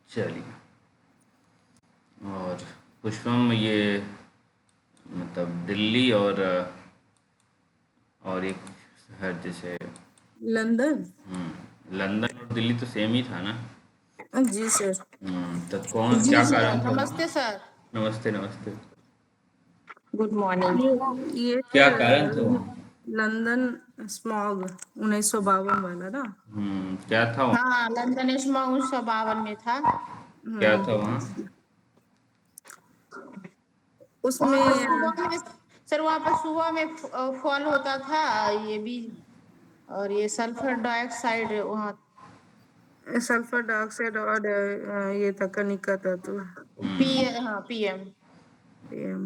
चलिए। और पुष्पम ये मतलब दिल्ली और एक शहर जैसे लंदन। लंदन और दिल्ली तो सेम ही था ना। जी सर। तो कौन जी क्या सर, कारण था वहाँ? नमस्ते सर। नमस्ते नमस्ते। Good morning. ये क्या कारण था वहाँ? लंदन स्मॉग 1952 वाला ना। क्या था वहाँ? हाँ, लंदन इसमें 1952 में था। क्या हम्म था वहाँ? वहाँ पर उसमें सुबह में सर, वहाँ पर सुबह में फॉल होता था ये भी, और ये सल्फर डाइऑक्साइड वहाँ। सल्फर डाइऑक्साइड और ये था कनिका तत्व। हाँ, पीएम। PM।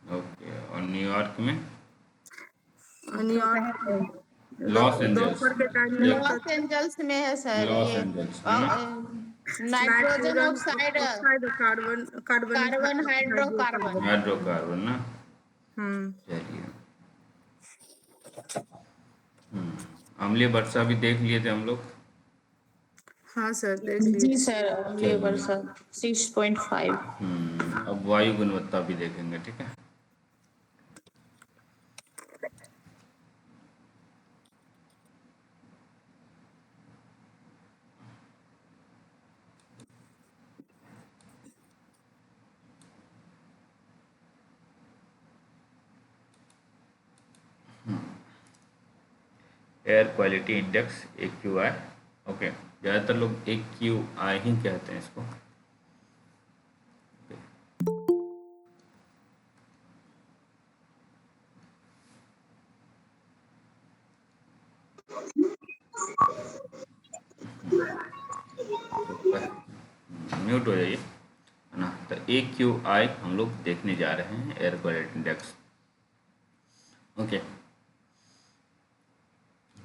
ओके। और न्यूयॉर्क में? न्यूयॉर्क लॉस एंजल्स दोपहर के टाइम में लगता लॉस था। एंजल्स में है सर लॉस ये। एंजल्स में ना? नाइट्रोजन नाइट्रोजन ऑक्साइड, ऑक्साइड, कार्बनिक कार्बन, हाइड्रोकार्बन। हाइड्रोकार्बन। हाइड्रोकार्बन ना? हम्म चलिए। अम्लीय वर्षा भी देख लिए थे हम लोग। हाँ सर, देख लिए। जी सर, अगले चलिए। वर्ष 6.5। अब वायु गुणवत्ता भी देखेंगे, ठीक है। Air quality index AQI। Okay. ज़्यादातर लोग AQI ही कहते हैं इसको। म्यूट हो जाइए, है ना। तो AQI हम लोग देखने जा रहे हैं, एयर क्वालिटी इंडेक्स। ओके।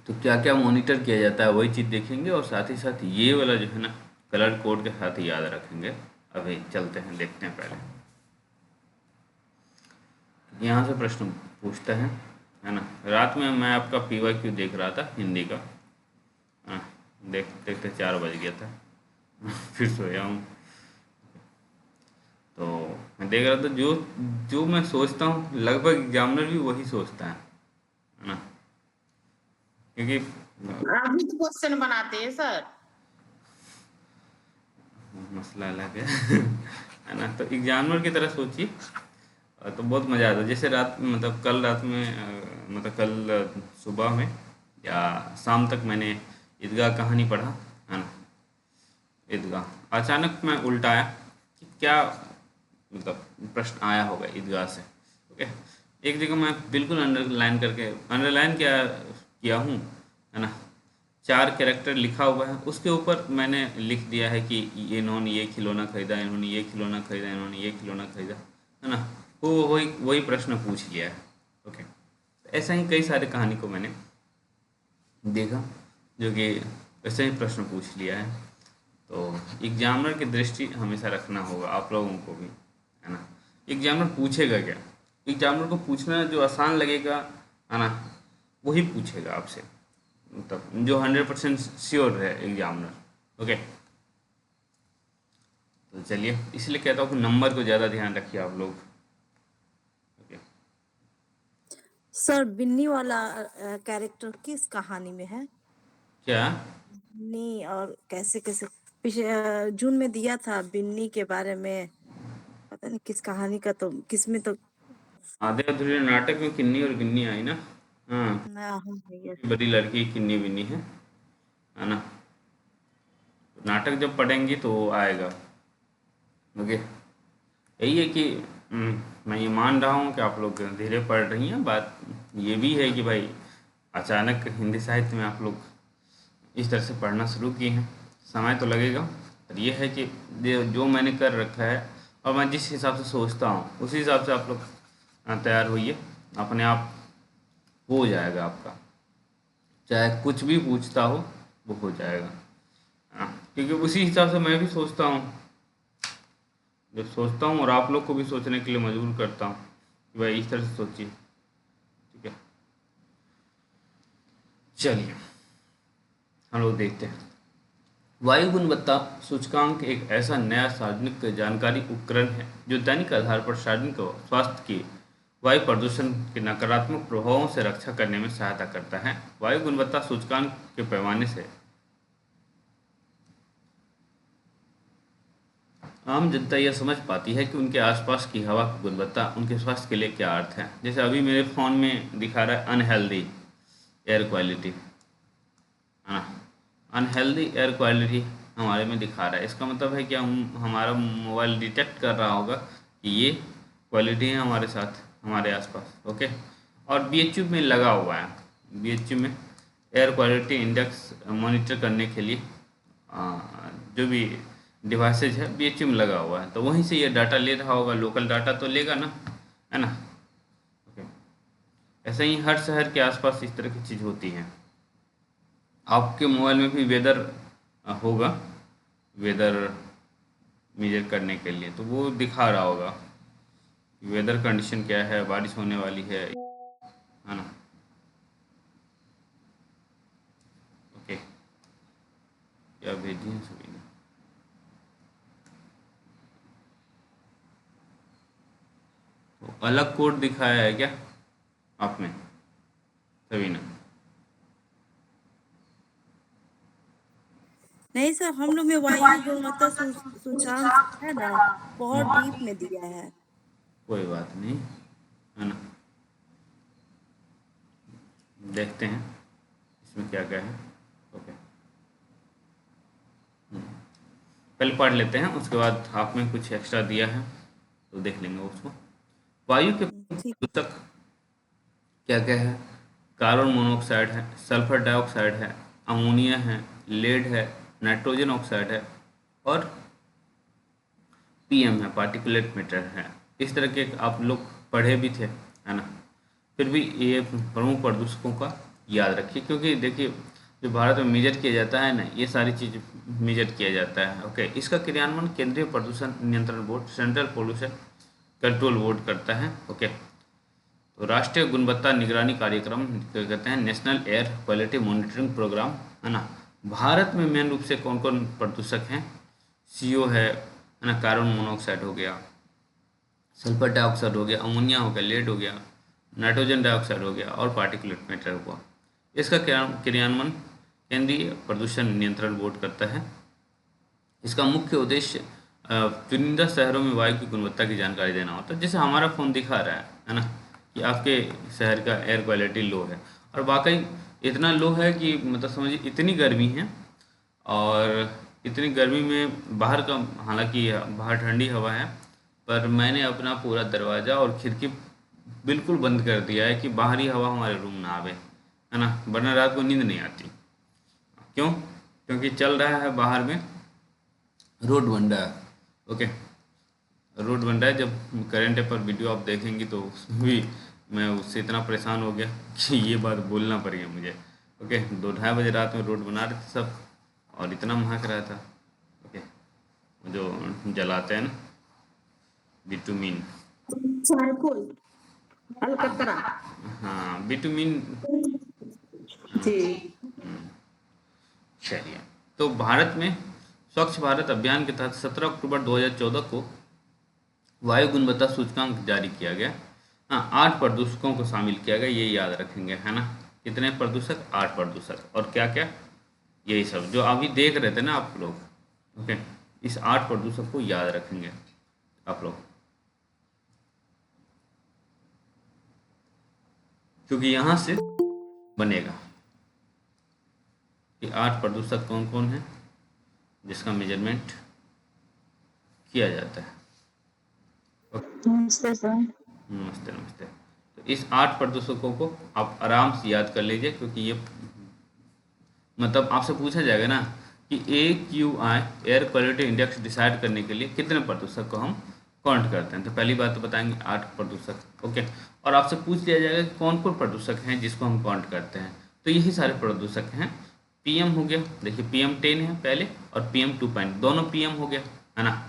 तो क्या क्या मॉनिटर किया जाता है वही चीज़ देखेंगे, और साथ ही साथ ये वाला जो है ना, कलर कोड के साथ ही याद रखेंगे। अभी चलते हैं, देखते हैं पहले। यहाँ से प्रश्न पूछता है ना। रात में मैं आपका PYQ देख रहा था हिंदी का। हाँ, देखते देखते 4 बज गया था। फिर सोया हूँ। तो मैं देख रहा था, जो जो मैं सोचता हूँ लगभग एग्जामिनर भी वही सोचता है ना। क्योंकि आप भी तो क्वेश्चन बनाते हैं सर। मसला अलग है। है ना। तो एग्जामिनर की तरह सोचिए, तो बहुत मज़ा आता है। जैसे रात मतलब कल रात में मतलब कल सुबह में या शाम तक मैंने ईदगाह कहानी पढ़ा, है ना। ईदगाह अचानक मैं उल्टाया कि क्या मतलब प्रश्न आया होगा ईदगाह से। ओके। एक जगह मैं बिल्कुल अंडरलाइन क्या किया हूँ, है ना। 4 कैरेक्टर लिखा हुआ है, उसके ऊपर मैंने लिख दिया है कि इन्होंने ये खिलौना खरीदा, इन्होंने ये खिलौना खरीदा, इन्होंने ये खिलौना खरीदा, है ना। वो वही वही प्रश्न पूछ लिया है। ओके। ऐसा ही कई सारे कहानी को मैंने देखा जो कि ऐसे ही प्रश्न पूछ लिया है। तो एग्जामिनर की दृष्टि हमेशा रखना होगा आप लोगों को भी, है ना। एग्जामिनर पूछेगा क्या? एग्जामिनर को पूछना जो आसान लगेगा, है ना, वही पूछेगा आपसे। मतलब जो 100% श्योर है एग्जामिनर। ओके। तो चलिए, इसलिए कहता हूँ कि नंबर को ज़्यादा ध्यान रखिए आप लोग। ओके। सर बिन्नी वाला कैरेक्टर किस कहानी में है? क्या? बिन्नी और कैसे कैसे पिछले जून में दिया था बिन्नी के बारे में, पता नहीं किस कहानी का, तो किसमें तो आधे अधूरे नाटक में किन्नी और गिन्नी आई ना। हाँ। ना हाँ भैया। बड़ी लड़की किन्नी विन्नी है ना। नाटक जब पढ़ेंगी तो आएगा। ओके। यही है कि मैं ये मान रहा हूँ कि आप लोग धीरे पढ़ रही हैं। बात ये भी है कि भाई अचानक हिंदी साहित्य में आप लोग इस तरह से पढ़ना शुरू किए हैं, समय तो लगेगा। पर ये है कि जो मैंने कर रखा है और मैं जिस हिसाब से सोचता हूँ उसी हिसाब से आप लोग तैयार होइए। अपने आप हो जाएगा आपका, चाहे कुछ भी पूछता हो वो हो जाएगा। क्योंकि उसी हिसाब से मैं भी सोचता हूँ, जब सोचता हूँ और आप लोग को भी सोचने के लिए मजबूर करता हूँ कि भाई इस तरह से सोचिए, ठीक है। चलिए हम लोग देखते हैं। वायु गुणवत्ता सूचकांक एक ऐसा नया सार्वजनिक जानकारी उपकरण है जो दैनिक आधार पर सार्वजनिक स्वास्थ्य की वायु प्रदूषण के नकारात्मक प्रभावों से रक्षा करने में सहायता करता है। वायु गुणवत्ता सूचकांक के पैमाने से आम जनता यह समझ पाती है कि उनके आसपास की हवा की गुणवत्ता उनके स्वास्थ्य के लिए क्या अर्थ है। जैसे अभी मेरे फ़ोन में दिखा रहा है अनहेल्दी एयर क्वालिटी, है ना। अनहेल्दी एयर क्वालिटी हमारे में दिखा रहा है, इसका मतलब है कि हमारा मोबाइल डिटेक्ट कर रहा होगा कि ये क्वालिटी है हमारे साथ, हमारे आसपास। ओके, और बीएचयू में लगा हुआ है, बीएचयू में एयर क्वालिटी इंडेक्स मॉनिटर करने के लिए जो भी डिवाइसेज है बीएचयू में लगा हुआ है, तो वहीं से ये डाटा ले रहा होगा। लोकल डाटा तो लेगा ना, है ना। ओके, ऐसे ही हर शहर के आसपास इस तरह की चीज़ होती है। आपके मोबाइल में भी वेदर होगा, वेदर मेजर करने के लिए, तो वो दिखा रहा होगा वेदर कंडीशन क्या है, बारिश होने वाली है ना। ओके, क्या भेजी है सभी ने? तो अलग कोड दिखाया है क्या आपने सभी ने? नहीं सर, हम लोग में वायु गुणवत्ता सूचांक है ना, बहुत डीप में दिया है। कोई बात नहीं, है ना। देखते हैं इसमें क्या क्या है। ओके, पहले पढ़ लेते हैं, उसके बाद आपने कुछ एक्स्ट्रा दिया है तो देख लेंगे उसको। वायु के ठीक। प्रदूषक क्या क्या है? कार्बन मोनोऑक्साइड है, सल्फर डाइऑक्साइड है, अमोनिया है, लेड है, नाइट्रोजन ऑक्साइड है और पीएम है, पार्टिकुलेट मैटर है। इस तरह के आप लोग पढ़े भी थे, है ना। फिर भी ये प्रमुख प्रदूषकों का याद रखिए, क्योंकि देखिए जो भारत में मेजर किया जाता है ना, ये सारी चीज़ मेजर किया जाता है। ओके, इसका क्रियान्वयन केंद्रीय प्रदूषण नियंत्रण board, central pollution control board करता है। ओके, तो राष्ट्रीय गुणवत्ता निगरानी कार्यक्रम कहते हैं, national air quality monitoring program, है ना। भारत में मेन रूप से कौन कौन प्रदूषक हैं? सीओ है ना, कार्बन मोनोऑक्साइड हो गया, सल्फर डाइऑक्साइड हो गया, अमोनिया हो गया, लेड हो गया, नाइट्रोजन डाइऑक्साइड हो गया और पार्टिकुलेट मैटर हुआ। इसका क्रियान्वयन केंद्रीय प्रदूषण नियंत्रण बोर्ड करता है। इसका मुख्य उद्देश्य चुनिंदा शहरों में वायु की गुणवत्ता की जानकारी देना होता है। जैसे हमारा फ़ोन दिखा रहा है ना, कि आपके शहर का एयर क्वालिटी लो है, और वाकई इतना लो है कि मतलब समझिए इतनी गर्मी है, और इतनी गर्मी में बाहर का, हालांकि बाहर ठंडी हवा है, पर मैंने अपना पूरा दरवाज़ा और खिड़की बिल्कुल बंद कर दिया है कि बाहरी हवा हमारे रूम ना आवे, है ना, वरना रात को नींद नहीं आती। क्यों? क्योंकि चल रहा है बाहर में रोड बन रहा है। ओके, रोड बन रहा है। जब करंट पर वीडियो आप देखेंगी तो उसमें भी मैं उससे इतना परेशान हो गया कि ये बात बोलना पड़ गया मुझे। ओके, 2-2:30 बजे रात में रोड बना रहे थे सब, और इतना महक रहा था। ओके, जो जलाते हैं ना बिटुमिन, चारकोल, अलकतरा। हाँ बिटुमिन। जी। चलिए, तो भारत में स्वच्छ भारत अभियान के तहत 17 अक्टूबर 2014 को वायु गुणवत्ता सूचकांक जारी किया गया। हाँ, 8 प्रदूषकों को शामिल किया गया, ये याद रखेंगे, है ना। कितने प्रदूषक? 8 प्रदूषक। और क्या क्या? यही सब जो अभी देख रहे थे ना आप लोग। ओके, इस 8 प्रदूषक को याद रखेंगे आप लोग, क्योंकि यहाँ से बनेगा कि 8 प्रदूषक कौन कौन है जिसका मेजरमेंट किया जाता है। नमस्ते सर। नमस्ते नमस्ते। तो इस 8 प्रदूषकों को आप आराम से याद कर लीजिए, क्योंकि ये मतलब आपसे पूछा जाएगा ना कि AQI air quality index decide करने के लिए कितने प्रदूषक को हम काउंट करते हैं, तो पहली बात तो बताएंगे 8 प्रदूषक। ओके, और आपसे पूछ लिया जाएगा कि कौन कौन प्रदूषक हैं जिसको हम काउंट करते हैं, तो यही सारे प्रदूषक हैं। PM हो गया, देखिए PM10 है पहले, और PM2 दोनों PM हो गया, है ना।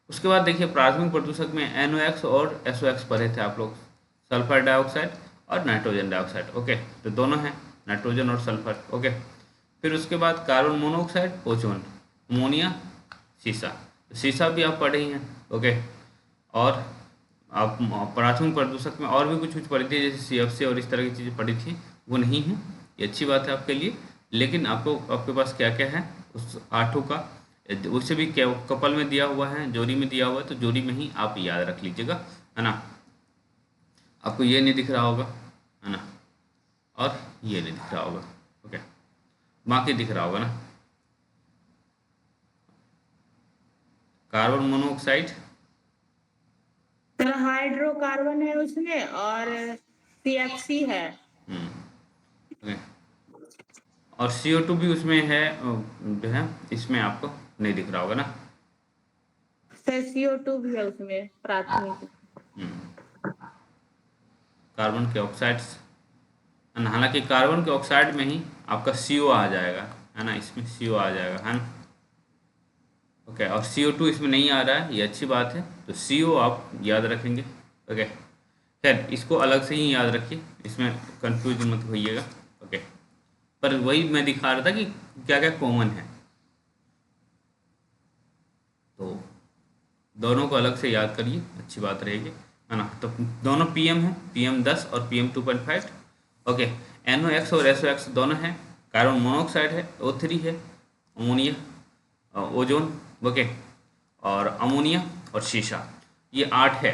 उसके बाद देखिए प्राथमिक प्रदूषक में NOx और SOx पढ़े थे आप लोग, सल्फर डाइऑक्साइड और नाइट्रोजन डाइऑक्साइड। ओके, तो दोनों हैं, नाइट्रोजन और सल्फर। ओके, फिर उसके बाद कार्बन मोनोऑक्साइड, ओजोन, अमोनिया, शीशा। तो शीशा भी आप पढ़े ही हैं। ओके, और आप प्राथमिक प्रदूषक में और भी कुछ कुछ पढ़ी थी, जैसे CFC और इस तरह की चीज़ें पढ़ी थी, वो नहीं है। ये अच्छी बात है आपके लिए, लेकिन आपको आपके पास क्या क्या है उस आठों का, उसे भी क्या कपल में दिया हुआ है, जोड़ी में दिया हुआ है, तो जोड़ी में ही आप याद रख लीजिएगा, है ना। आपको ये नहीं दिख रहा होगा, है ना, और ये नहीं दिख रहा होगा। ओके, बाकी दिख रहा होगा ना। कार्बन मोनोऑक्साइड, सर हाइड्रोकार्बन है उसमें और CFC है। ओके, और CO2 भी उसमें है, जो है इसमें आपको नहीं दिख रहा होगा ना। सर CO2 भी है उसमें प्राथमिक। कार्बन के ऑक्साइड्स, हालांकि कार्बन के ऑक्साइड में ही आपका CO आ जाएगा, है ना, इसमें CO आ जाएगा, है ना। ओके, और CO2 इसमें नहीं आ रहा है, ये अच्छी बात है, तो CO आप याद रखेंगे। ओके, खैर इसको अलग से ही याद रखिए, इसमें कंफ्यूज मत होइएगा। ओके, पर वही मैं दिखा रहा था कि क्या क्या कॉमन है, तो दोनों को अलग से याद करिए, अच्छी बात रहेगी, है ना। तो दोनों PM है, PM10 और PM2.5। ओके, NOx और SOx दोनों हैं, कार्बन मोनोऑक्साइड है, O3 है, अमोनिया, ओजोन, ओके, और अमोनिया और शीशा, ये 8 है।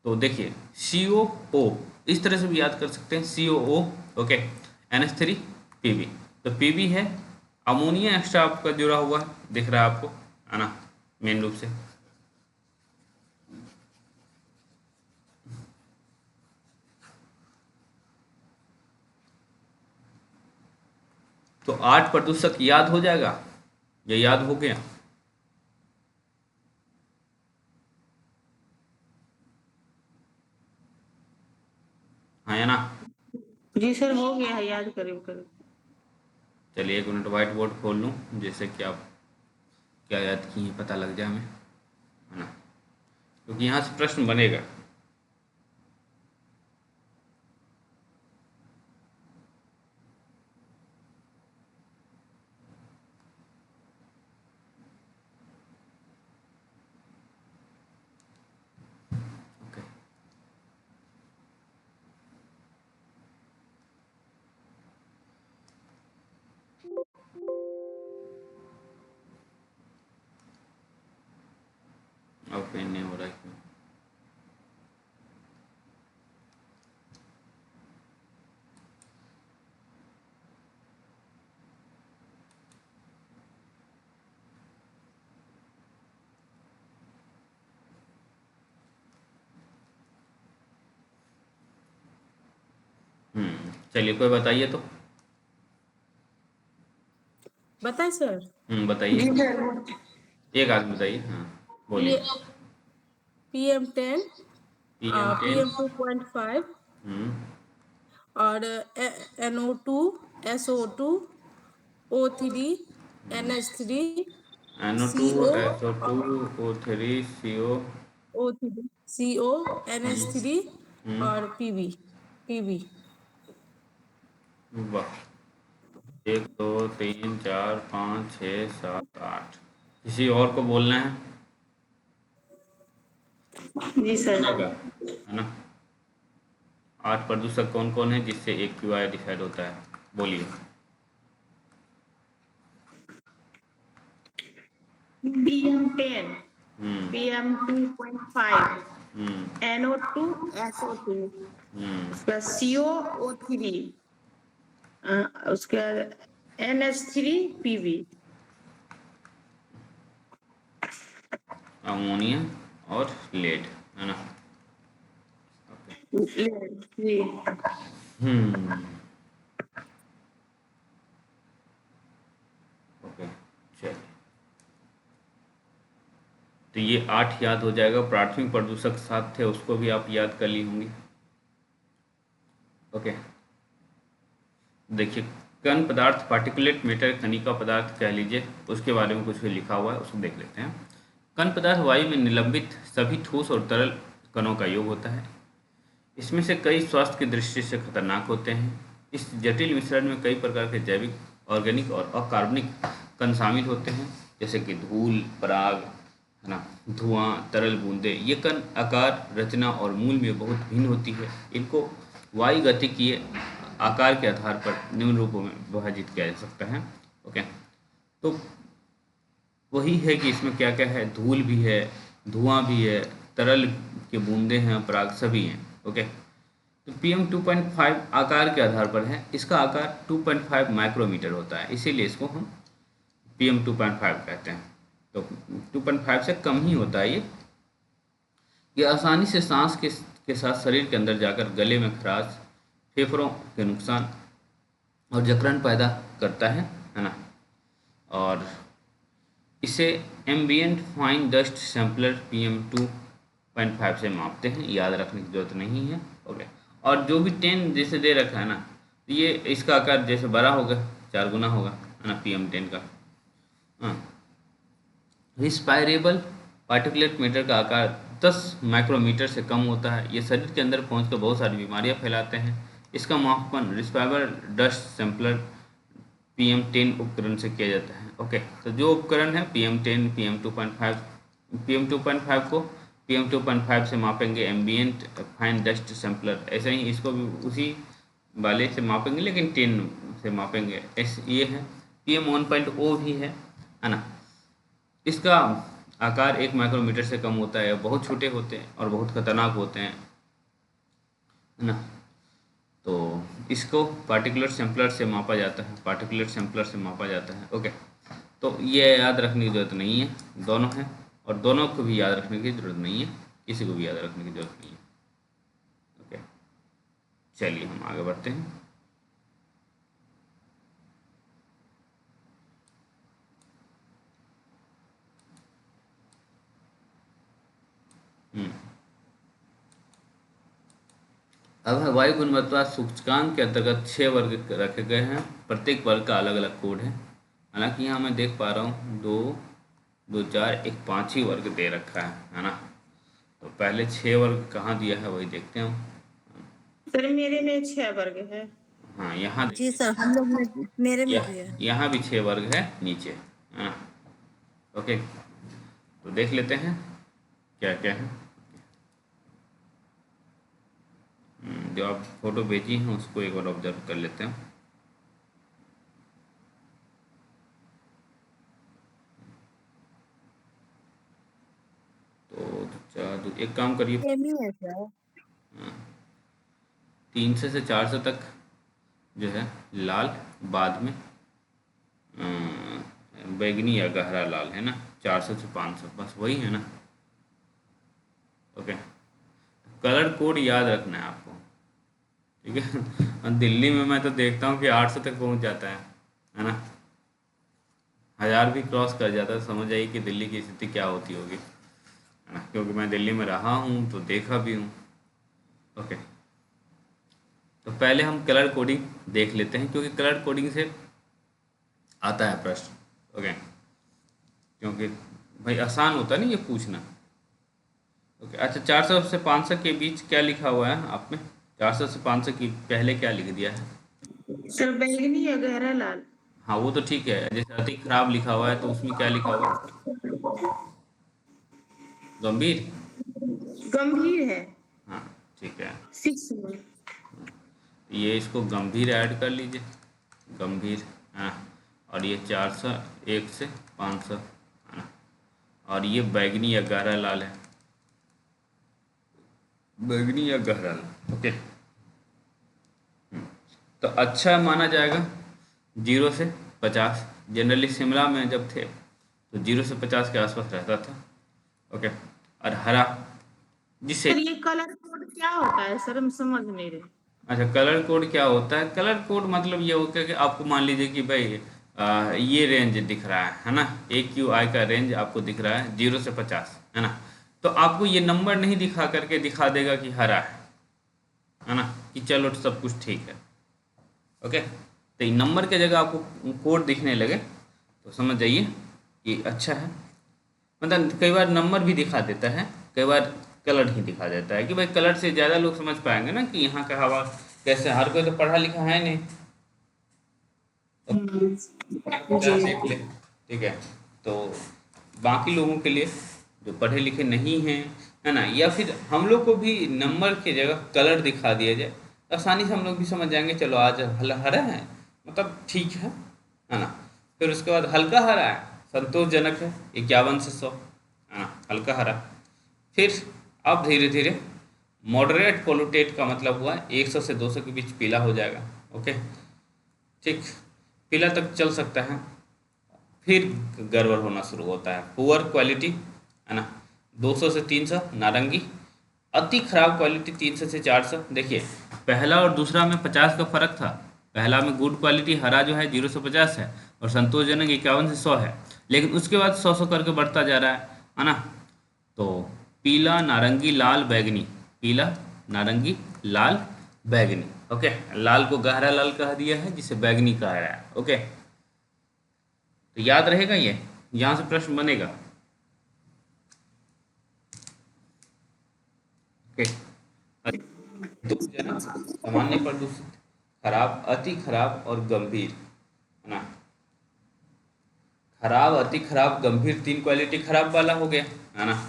तो देखिए COO इस तरह से भी याद कर सकते हैं, COO, ओके, NH3 PB। तो PB है, अमोनिया एक्स्ट्रा आपका जुड़ा हुआ है, दिख रहा है आपको, है ना, मेन रूप से। तो 8 प्रदूषक याद हो जाएगा, ये याद हो गया। हाँ, है ना। जी सर हो गया है याद, करीब करीब। चलिए 1 मिनट व्हाइट बोर्ड खोल लूँ, जैसे कि आप क्या याद किए पता लग जाए हमें, है ना, क्योंकि यहाँ से प्रश्न बनेगा। ओके, ओके, नहीं हो रहा है क्यों? चलिए कोई बताइए तो। बताए सर। बताइए, जी सर। एक आदमी बताइए, हाँ, बोलिए। PM10, PM10, PM2.5 हम्म, और NO2, SO2, O3, NH3, NO2, CO, SO2, O3, CO, O3, CO, NH3 हम्म, और PB। वाह, 1 2 3 4 5 6 7 8। किसी और को बोलना है, जी सर। बोलिएगा, है ना। 8 प्रदूषक कौन कौन है जिससे एक QI डिसाइड होता है, बोलिए। PM10, हम्म, PM2.5, हम्म, NO2, SO2, हम्म, उसका CO, O3, उसका NH3, PB। अमोनिया और लेड, है ना। जी। हम्म, ओके, चलिए, तो ये 8 याद हो जाएगा। प्राथमिक प्रदूषक 7 थे, उसको भी आप याद कर ली होंगी। ओके, देखिए, कण पदार्थ, पार्टिकुलेट मैटर, कणिका पदार्थ कह लीजिए, उसके बारे में कुछ भी लिखा हुआ है, उसको देख लेते हैं। कण पदार्थ वायु में निलंबित सभी ठोस और तरल कणों का योग होता है। इसमें से कई स्वास्थ्य की दृष्टि से खतरनाक होते हैं। इस जटिल मिश्रण में कई प्रकार के जैविक, ऑर्गेनिक और अकार्बनिक कण शामिल होते हैं। जैसे कि धूल, पराग, है ना, धुआं, तरल बूंदे। ये कण आकार, रचना और मूल में बहुत भिन्न होती है। इनको वायुगतिकीय आकार के आधार पर निम्न रूपों में विभाजित किया जा सकता है। ओके, तो वही है कि इसमें क्या क्या है, धूल भी है, धुआं भी है, तरल के बूंदे हैं, पराग सभी हैं। ओके, तो PM 2.5 आकार के आधार पर है। इसका आकार 2.5 माइक्रोमीटर होता है, इसीलिए इसको हम PM 2.5 कहते हैं। तो 2.5 से कम ही होता है ये आसानी से सांस के साथ शरीर के अंदर जाकर गले में खराश, फेफड़ों के नुकसान और जकड़न पैदा करता है ना। और इसे ambient fine dust sampler PM 2.5 से मापते हैं, याद रखने की जरूरत नहीं है। ओके, और जो भी 10 जैसे दे रखा है ना, तो ये इसका आकार जैसे बड़ा होगा 4 गुना होगा, है ना, PM 10 का। हाँ, रिस्पायरेबल पार्टिकुलेट मैटर का आकार 10 माइक्रोमीटर से कम होता है। ये शरीर के अंदर पहुंचकर बहुत सारी बीमारियां फैलाते हैं। इसका मापन रिस्पायरेबल डस्ट सैंपलर PM 10 उपकरण से किया जाता है। ओके, तो जो उपकरण है PM 10, PM 2.5 को PM 2.5 से मापेंगे, एम्बिएंट फाइन डस्ट सैंपलर ऐसे ही इसको भी उसी वाले से मापेंगे, लेकिन 10 से मापेंगे। ये है PM 1.0 भी है ना। इसका आकार 1 माइक्रोमीटर से कम होता है, बहुत छोटे होते हैं और बहुत खतरनाक होते हैं, है ना। तो इसको पार्टिकुलर सैंपलर से मापा जाता है, पार्टिकुलर सैंपलर से मापा जाता है। ओके, तो ये याद रखने की जरूरत नहीं है, दोनों हैं और दोनों को भी याद रखने की जरूरत नहीं है, किसी को भी याद रखने की जरूरत नहीं है। ओके, चलिए हम आगे बढ़ते हैं। अब है वायु गुणवत्ता सूचकांक के अंतर्गत 6 वर्ग रखे गए हैं। प्रत्येक वर्ग का अलग अलग कोड है। हालांकि यहाँ मैं देख पा रहा हूँ 2, 2, 4, एक 5 ही वर्ग दे रखा है ना। तो पहले 6 वर्ग कहाँ दिया है वही देखते हैं हम। सर मेरे में 6 वर्ग है। हाँ, यहाँ जी सर, हम लोग में, मेरे में भी है। यहाँ भी 6 वर्ग है नीचे, है ना। ओके, तो देख लेते हैं क्या क्या है। जो आप फोटो भेजी हैं उसको एक बार ऑब्जर्व कर लेते हैं। तो एक काम करिए, सेम ही है सर। 300 से 400 तक जो है लाल, बाद में बैगनी या गहरा लाल, है ना। 400 से 500 बस वही है ना। ओके, कलर कोड याद रखना है आपको, ठीक है। दिल्ली में मैं तो देखता हूँ कि 800 तक पहुँच जाता है ना। 1000 भी क्रॉस कर जाता है, समझ आइए कि दिल्ली की स्थिति क्या होती होगी, है ना, क्योंकि मैं दिल्ली में रहा हूँ तो देखा भी हूँ। ओके, तो पहले हम कलर कोडिंग देख लेते हैं, क्योंकि कलर कोडिंग से आता है प्रश्न। ओके, क्योंकि भाई आसान होता है ना ये पूछना। ओके, अच्छा, 400 से 500 के बीच क्या लिखा हुआ है आपने? 400 से 500 की पहले क्या लिख दिया है? सर बैगनी या गहरा लाल। हाँ, वो तो ठीक है। जैसे अति खराब लिखा हुआ है तो उसमें क्या लिखा हुआ है? गंभीर। गंभीर है हाँ, ठीक है। 6 में। ये इसको गंभीर ऐड कर लीजिए, गंभीर। हाँ, और ये 400, 1 से 500, है ना। और ये बैगनी या गहरा लाल है, बैगनी या गहरा लाल। ओके, तो अच्छा माना जाएगा 0 से 50। जनरली शिमला में जब थे तो 0 से 50 के आसपास रहता था। ओके, और हरा जिसे, सर ये कलर कोड क्या होता है सर, हम समझ नहीं रहे। अच्छा, कलर कोड क्या होता है? कलर कोड मतलब ये होता है कि आपको मान लीजिए कि भाई ये रेंज दिख रहा है ना, AQI का रेंज आपको दिख रहा है 0 से 50, है ना। तो आपको ये नंबर नहीं दिखा करके दिखा देगा कि हरा है ना, कि चलो सब कुछ ठीक है। ओके, तो नंबर के जगह आपको कोड दिखने लगे तो समझ जाइए कि अच्छा है। मतलब कई बार नंबर भी दिखा देता है, कई बार कलर ही दिखा देता है, कि भाई कलर से ज़्यादा लोग समझ पाएंगे ना कि यहाँ का हवा कैसे। हर कोई तो पढ़ा लिखा है नहीं, तो कलर देख ले, ठीक है। तो बाकी लोगों के लिए जो पढ़े लिखे नहीं हैं, है ना, या फिर हम लोग को भी नंबर की जगह कलर दिखा दिया जाए, आसानी से हम लोग भी समझ जाएंगे, चलो आज हरा है, मतलब ठीक है ना। फिर उसके बाद हल्का हरा है, संतोषजनक है, 51 से 100, है ना, हल्का हरा। फिर अब धीरे धीरे मॉडरेट पोल्यूटेट का मतलब हुआ 100 से 200 के बीच पीला हो जाएगा। ओके, ठीक, पीला तक चल सकता है, फिर गड़बड़ होना शुरू होता है, पुअर क्वालिटी, है ना, 200 से 300 नारंगी, अति खराब क्वालिटी 300 से 400। देखिए पहला और दूसरा में 50 का फर्क था। पहला में गुड क्वालिटी हरा जो है 0 से 50 है, और संतोषजनक 51 से 100 है, लेकिन उसके बाद 100 करके बढ़ता जा रहा है ना। तो पीला, नारंगी, लाल, बैगनी, पीला, नारंगी, लाल, बैगनी। ओके, लाल को गहरा लाल कह दिया है, जिसे बैगनी कहा रहा है। ओके, तो याद रहेगा, ये यहाँ से प्रश्न बनेगा। ओके, दुखजनक, सामान्य, प्रदूषित, खराब, अति खराब और गंभीर, है ना। खराब, अति खराब, गंभीर, 3 क्वालिटी खराब वाला हो गया, है ना।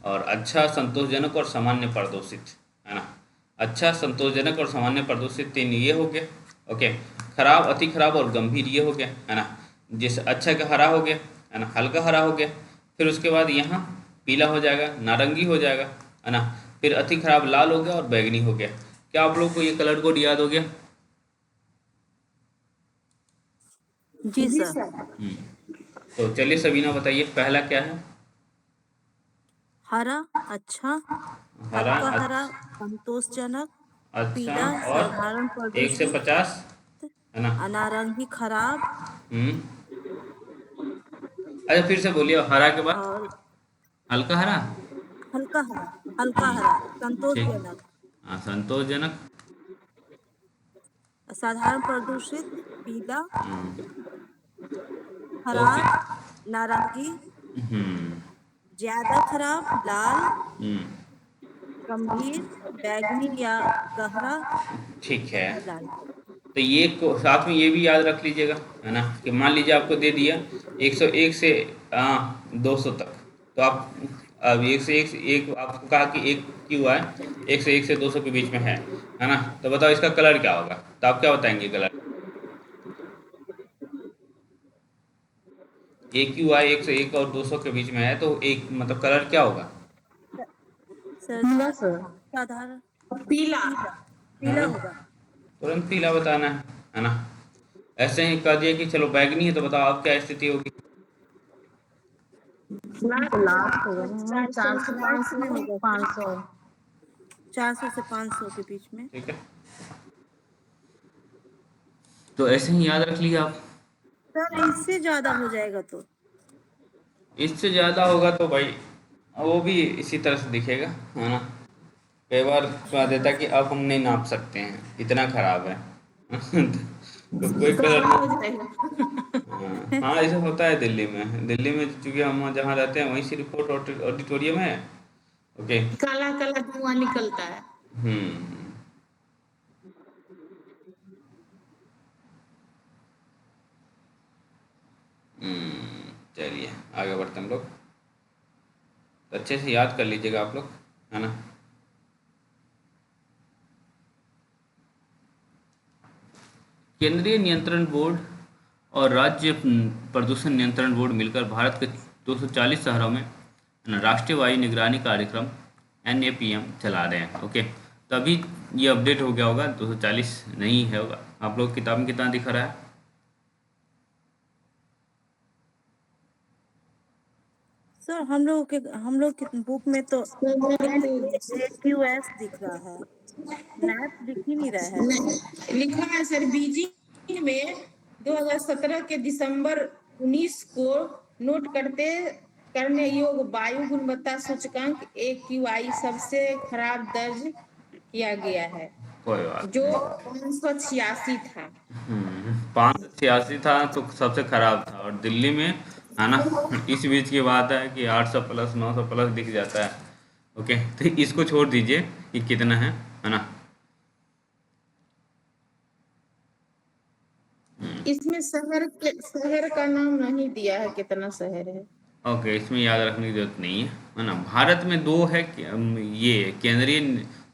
और अच्छा, संतोषजनक और सामान्य प्रदूषित, है ना। अच्छा, संतोषजनक और सामान्य प्रदूषित 3 ये हो गया। ओके, खराब, अति खराब और गंभीर ये हो गया, है ना। जैसे अच्छा का हरा हो गया, है ना, हल्का हरा हो गया। फिर उसके बाद यहाँ पीला हो जाएगा, नारंगी हो जाएगा, है ना। फिर अति खराब लाल हो गया और बैगनी हो गया। क्या आप लोग को ये कलर कोड याद हो गया? जी जी सर। सर। तो चलिए सबीना बताइए, पहला क्या है? हरा अच्छा, हरा, हल्का हरा संतोषजनक, अच्छा, पीला और साधारण 1 से प्रदूषित, 50, है ना। नारंगी खराब, हम्म अच्छा, फिर से बोलिए, हरा के बाद और हल्का हरा। हल्का हरा, हल्का हरा ठीक, संतोषजनक, हाँ, संतोषजनक। साधारण प्रदूषित, पीला, ओके। खराब नारंगी, हम्म ज्यादा खराब लाल, हम्म गंभीर बैगनी या गहरा ठीक है। लाल। तो ये को साथ में ये भी याद रख लीजिएगा, है ना, कि मान लीजिए आपको दे दिया 101 से 200 तक, तो आप अब 1 से 1 आपको कहा कि एक क्यू है 1 से 200 के बीच में है ना। तो बताओ इसका कलर क्या होगा? तो आप क्या बताएंगे कलर? एक क्यू है 1 से 1 और 200 के बीच में है, तो एक मतलब कलर क्या होगा? सर पीला सर। साधारण पीला। पीला, पीला हाँ, होगा। तुरंत पीला बताना है ना। ऐसे ही कह दिया कि चलो बैगनी है, तो बताओ आप क्या स्थिति होगी? लास्ट होगा ना, 400 लास्ट में होगा सर, 500। 400 से 500 के बीच में। ठीक है, तो ऐसे ही याद रख लिया आप। सर इससे ज्यादा हो जाएगा तो? इससे ज़्यादा होगा तो भाई वो भी इसी तरह से दिखेगा, है ना। कई बार कह देता है कि अब हम नहीं नाप सकते हैं, इतना खराब है। तो कोई कलर काला ना। हो जाएगा। हाँ, ऐसा होता है दिल्ली में। दिल्ली में चूंकि हम जहाँ रहते हैं वहीं से रिपोर्ट ऑडिटोरियम है। ओके। काला काला धुआं निकलता है। हम्म चलिए आगे बढ़ते हैं हम लोग। तो अच्छे से याद कर लीजिएगा आप लोग, है ना। केंद्रीय नियंत्रण बोर्ड और राज्य प्रदूषण नियंत्रण बोर्ड मिलकर भारत के 240 शहरों में राष्ट्रीय वायु निगरानी कार्यक्रम NAPM चला रहे हैं। ओके, तो अभी ये अपडेट हो गया होगा, 240 नहीं है होगा। आप लोग किताब में कितना दिखा रहा है? सर हम लोग की बुक में तो AQS दिख रहा है, नैप दिख ही नहीं रहा है। लिखा है सर, बीजिंग में 2017 के दिसंबर 19 को नोट करने योग्य वायु गुणवत्ता सूचकांक AQI सबसे खराब दर्ज किया गया है, कोई बात जो नहीं। 586 था। 586 था तो सबसे खराब था, और दिल्ली में, है ना, इस बीच की बात है कि 800 प्लस 900 प्लस दिख जाता है। ओके, तो इसको छोड़ दीजिए कि कितना है ना। इसमें शहर का नाम नहीं दिया है, कितना शहर है। ओके, इसमें याद रखने की जरूरत नहीं है ना। भारत में दो है ये केंद्रीय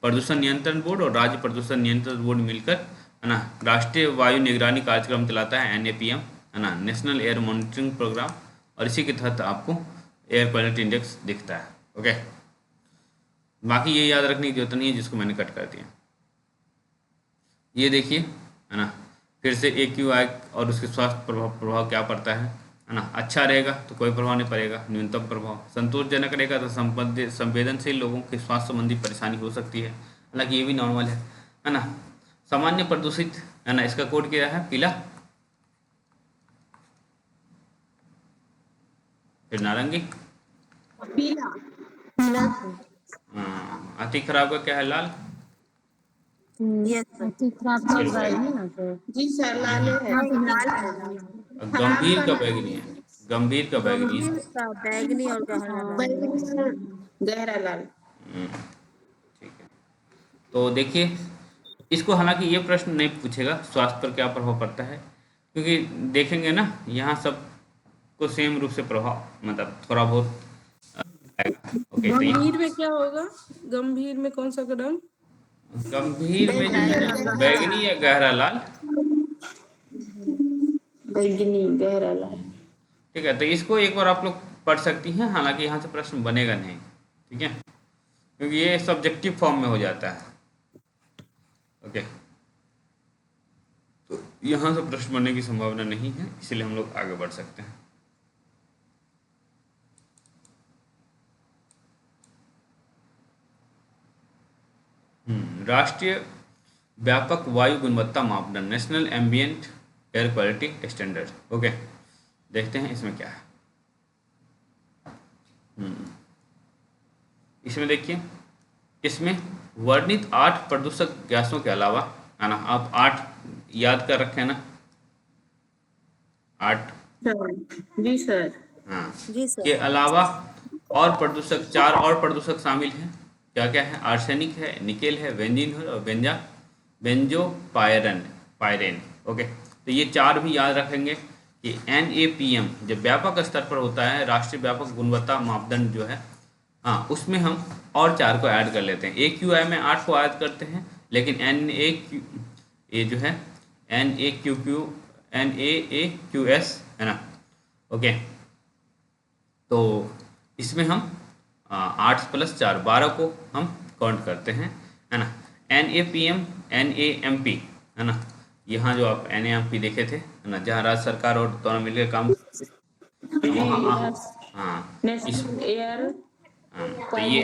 प्रदूषण नियंत्रण बोर्ड और राज्य प्रदूषण नियंत्रण बोर्ड मिलकर है ना राष्ट्रीय वायु निगरानी कार्यक्रम चलाता है, NAPM है ना, नेशनल एयर मॉनिटरिंग प्रोग्राम। और इसी के तहत आपको एयर क्वालिटी इंडेक्स दिखता है। ओके, बाकी ये याद रखने की जरूरत नहीं है जिसको मैंने कट कर दिया। ये देखिए है ना, फिर से AQI और उसके स्वास्थ्य प्रभाव क्या पड़ता है ना। अच्छा रहेगा तो कोई प्रभाव नहीं पड़ेगा, न्यूनतम प्रभाव। संतोषजनक रहेगा तो संवेदनशील लोगों के स्वास्थ्य संबंधी परेशानी हो सकती है, हालांकि ये भी नॉर्मल है ना। सामान्य प्रदूषित है ना, इसका कोड क्या है, पीला, फिर नारंगी, पीला। अति खराब का क्या है, लाल, यस सर। फिर बैगनी, जी सर, लाले है। और गंभीर का बैगनी है, गंभीर का बैगनी है। गंभीर का बैगनी और गहरा लाल। बैगनी, गहरा लाल। ठीक है, तो देखिए इसको हालांकि ये प्रश्न नहीं पूछेगा स्वास्थ्य पर क्या प्रभाव पड़ता है, क्योंकि देखेंगे ना यहाँ सब को सेम रूप से प्रभाव मतलब थोड़ा बहुत आएगा। ओके, तो गंभीर में क्या होगा? गंभीर में कौन सा कदम? गंभीर में जो है बैगनी या गहरा लाल। बैगनी, गहरा लाल। ठीक है, तो इसको एक बार आप लोग पढ़ सकती हैं, हालांकि यहाँ से प्रश्न बनेगा नहीं। ठीक है, क्योंकि ये सब्जेक्टिव फॉर्म में हो जाता है। ओके, तो यहाँ से प्रश्न बनने की संभावना नहीं है, इसलिए हम लोग आगे बढ़ सकते हैं। राष्ट्रीय व्यापक वायु गुणवत्ता मापदंड, national ambient air quality standard. Okay, देखते हैं इसमें क्या है। इसमें देखिए, इसमें वर्णित 8 प्रदूषक गैसों के अलावा है ना, आप 8 याद कर रखे हैं ना, 8 जी सर। हाँ जी सर। के अलावा और प्रदूषक 4 और प्रदूषक शामिल हैं। क्या क्या है, आर्सेनिक है, निकेल है, बेंजीन है और बेंजो पायरेन। ओके, तो ये 4 भी याद रखेंगे कि NAPM जब व्यापक स्तर पर होता है, राष्ट्रीय व्यापक गुणवत्ता मापदंड जो है, हाँ उसमें हम और 4 को ऐड कर लेते हैं। AQI में 8 को ऐड करते हैं, लेकिन ये जो है NAAQS है ना। ओके, तो इसमें हम 8 + 4 12 को हम काउंट करते हैं, है ना। NAPM NAMP है ना, यहाँ जो आप NAMP देखे थे है ना, जहाँ राज्य सरकार और दोनों मिलकर काम वहाँ हाँ नेशनल एयर तो ये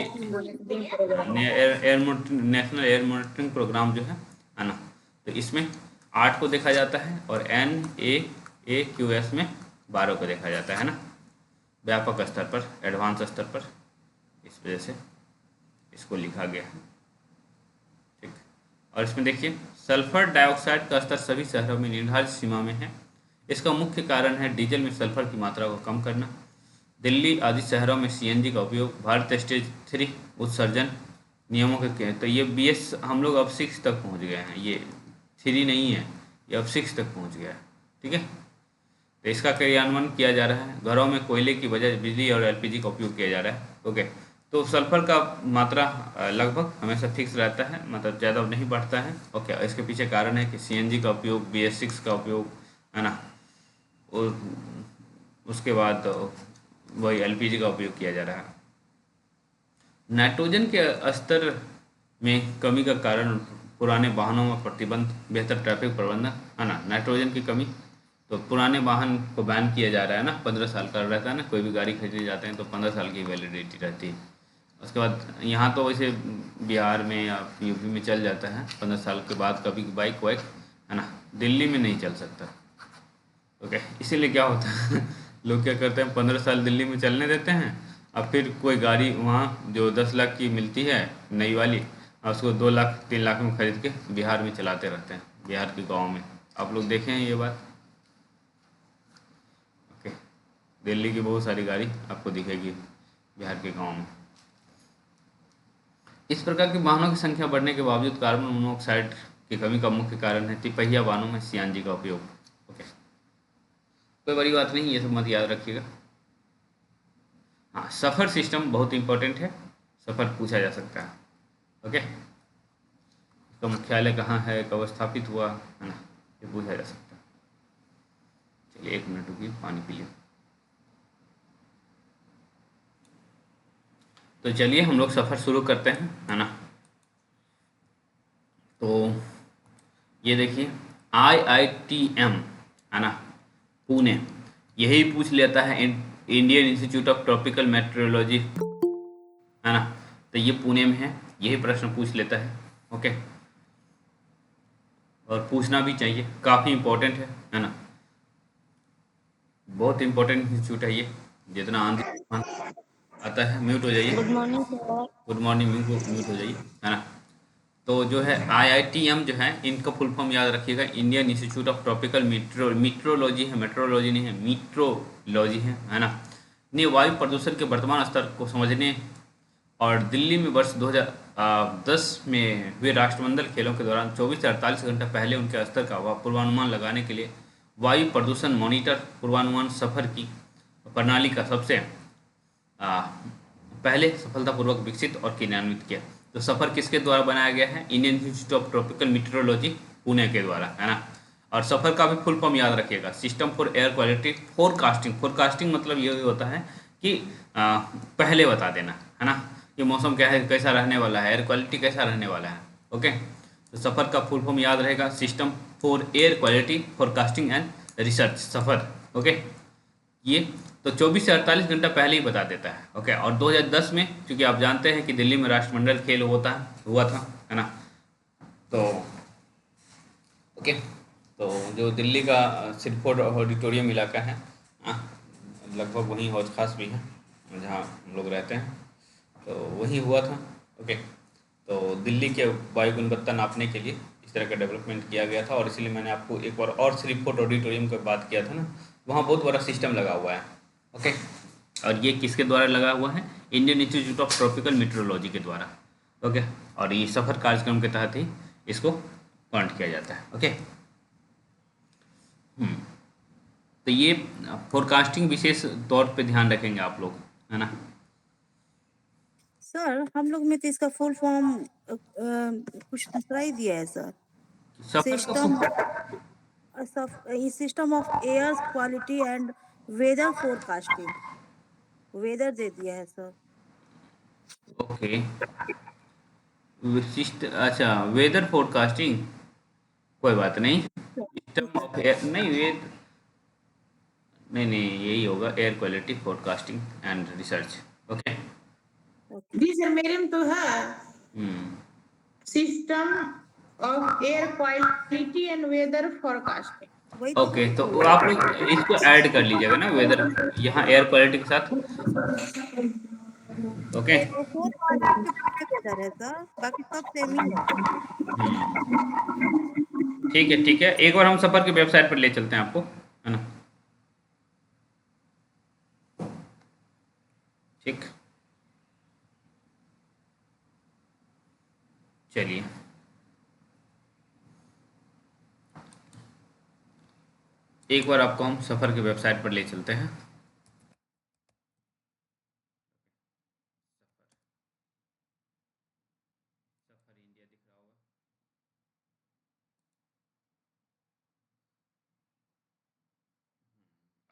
नेशनल एयर मॉनिटरिंग प्रोग्राम जो है ना, तो इसमें 8 को देखा जाता है और NAAQS में 12 को देखा जाता है ना, व्यापक स्तर पर, एडवांस स्तर पर। इस वजह से इसको लिखा गया है। ठीक, और इसमें देखिए सल्फर डाइऑक्साइड का स्तर सभी शहरों में निर्धारित सीमा में है। इसका मुख्य कारण है डीजल में सल्फर की मात्रा को कम करना। दिल्ली आदि शहरों में CNG का उपयोग। भारत स्टेज 3 उत्सर्जन नियमों के तो ये BS हम लोग अब 6 तक पहुंच गए हैं, ये 3 नहीं है, ये अब 6 तक पहुंच गया है। ठीक है, तो इसका क्रियान्वयन किया जा रहा है। घरों में कोयले की बजाय बिजली और LPG का उपयोग किया जा रहा है। ओके, तो सल्फर का मात्रा लगभग हमेशा फिक्स रहता है, मतलब ज़्यादा नहीं बढ़ता है। ओके, इसके पीछे कारण है कि CNG का उपयोग, BS6 का उपयोग है ना, और उसके बाद वही LPG का उपयोग किया जा रहा है। नाइट्रोजन के स्तर में कमी का कारण पुराने वाहनों में प्रतिबंध, बेहतर ट्रैफिक प्रबंधन है ना। नाइट्रोजन की कमी, तो पुराने वाहन को बैन किया जा रहा है ना, 15 साल का रहता है ना, कोई भी गाड़ी खरीदने जाते हैं तो 15 साल की वैलिडिटी रहती है। उसके बाद यहाँ तो वैसे बिहार में या UP में चल जाता है 15 साल के बाद, कभी बाइक वाइक है ना, दिल्ली में नहीं चल सकता। ओके, इसीलिए क्या होता है लोग क्या करते हैं, 15 साल दिल्ली में चलने देते हैं, अब फिर कोई गाड़ी वहाँ जो 10 लाख की मिलती है नई वाली, और उसको 2 लाख 3 लाख में खरीद के बिहार में चलाते रहते हैं, बिहार के गाँव में। आप लोग देखे हैं ये बात। ओके, दिल्ली की बहुत सारी गाड़ी आपको दिखेगी बिहार के गाँव में। इस प्रकार के वाहनों की संख्या बढ़ने के बावजूद कार्बन मोनोऑक्साइड की कमी का मुख्य कारण है तिपहिया वाहनों में CNG का उपयोग। ओके, कोई बड़ी बात नहीं, ये सब मत याद रखिएगा। हाँ, सफ़र सिस्टम बहुत इंपॉर्टेंट है, सफ़र पूछा जा सकता है। ओके, इसका मुख्यालय कहाँ है, कब स्थापित हुआ, है ना, ये पूछा जा सकता है। चलिए 1 मिनट रुकिए, पानी पी लिया। तो चलिए हम लोग सफ़र शुरू करते हैं, है ना। तो ये देखिए IITM, है ना, पुणे, यही पूछ लेता है Indian institute of tropical metrology, है ना। तो ये पुणे में है, यही प्रश्न पूछ लेता है। ओके, और पूछना भी चाहिए, काफ़ी इम्पोर्टेंट है ना। बहुत इम्पोर्टेंट इंस्टीट्यूट है ये। जितना आंधी तूफान आता है, म्यूट हो जाइए। Good morning sir. Good morning, mute हो जाइए, है ना। तो जो है IITM जो है, इनका फुल फॉर्म याद रखिएगा, इंडियन इंस्टीट्यूट ऑफ ट्रॉपिकल मीट्रोलॉजी है, मेट्रोलॉजी नहीं है, मीट्रोलॉजी है ना। ने वायु प्रदूषण के वर्तमान स्तर को समझने और दिल्ली में वर्ष 2010 में हुए राष्ट्रमंडल खेलों के दौरान 24 से 48 घंटा पहले उनके स्तर का पूर्वानुमान लगाने के लिए वायु प्रदूषण मॉनिटर पूर्वानुमान सफर की प्रणाली का सबसे आ, पहले सफलतापूर्वक विकसित और क्रियान्वित किया। तो सफ़र किसके द्वारा बनाया गया है? Indian institute of tropical meteorology Pune के द्वारा, है ना। और सफ़र का भी फुल फॉर्म याद रखिएगा, system for air quality forecasting. Forecasting मतलब ये होता है कि पहले बता देना, है ना, कि मौसम क्या है, कैसा रहने वाला है, एयर क्वालिटी कैसा रहने वाला है। ओके, तो सफ़र का फुल फॉर्म याद रहेगा, system for air quality forecasting and research, suffer. Okay, ये तो 24 से 48 घंटा पहले ही बता देता है। ओके, और 2010 में, क्योंकि आप जानते हैं कि दिल्ली में राष्ट्रमंडल खेल हुआ था, है ना। तो ओके, तो जो दिल्ली का सिरफोर्ड ऑडिटोरियम इलाका है, लगभग वहीं हौज खास भी है जहाँ हम लोग रहते हैं, तो वहीं हुआ था। ओके, तो दिल्ली के वायु गुणवत्ता नापने के लिए इस तरह का डेवलपमेंट किया गया था, और इसलिए मैंने आपको एक बार और सिरफोर्ड ऑडिटोरियम की बात किया था ना, वहाँ बहुत बड़ा सिस्टम लगा हुआ है। ओके, और ये किसके द्वारा लगा हुआ है? Indian institute of tropical meteorology के द्वारा। ओके, और ये सफ़र कार्यक्रम के तहत ही इसको काउंट किया जाता है। ओके, तो ये फोरकास्टिंग विशेष तौर पे ध्यान रखेंगे आप लोग, है ना। सर हम लोग में तो इसका फुल फॉर्म कुछ दूसरा ही दिया है सर। सफ़र का system system of air quality and weather forecasting, weather दे दिया है सर। ओके, विशिष्ट, अच्छा, वेदर फोरकास्टिंग, कोई बात नहीं। सिस्टम ऑफ एयर नहीं, नहीं यही होगा, air quality forecasting and research. Okay, जी सर, मेरे में तो है hmm, system of air quality and weather forecasting. वही तो ओके, तो आप लोग इसको ऐड कर लीजिएगा ना, वेदर यहाँ एयर क्वालिटी के साथ। ओके, वो फोरकास्टिंग के पीछे वेदर है सर, बाकी सब सेम ही है। ठीक है, ठीक है, एक बार हम सफ़र की वेबसाइट पर ले चलते हैं आपको, है ना। ठीक, चलिए, एक बार आपको हम सफ़र की वेबसाइट पर ले चलते हैं। सफ़र इंडिया दिख रहा होगा।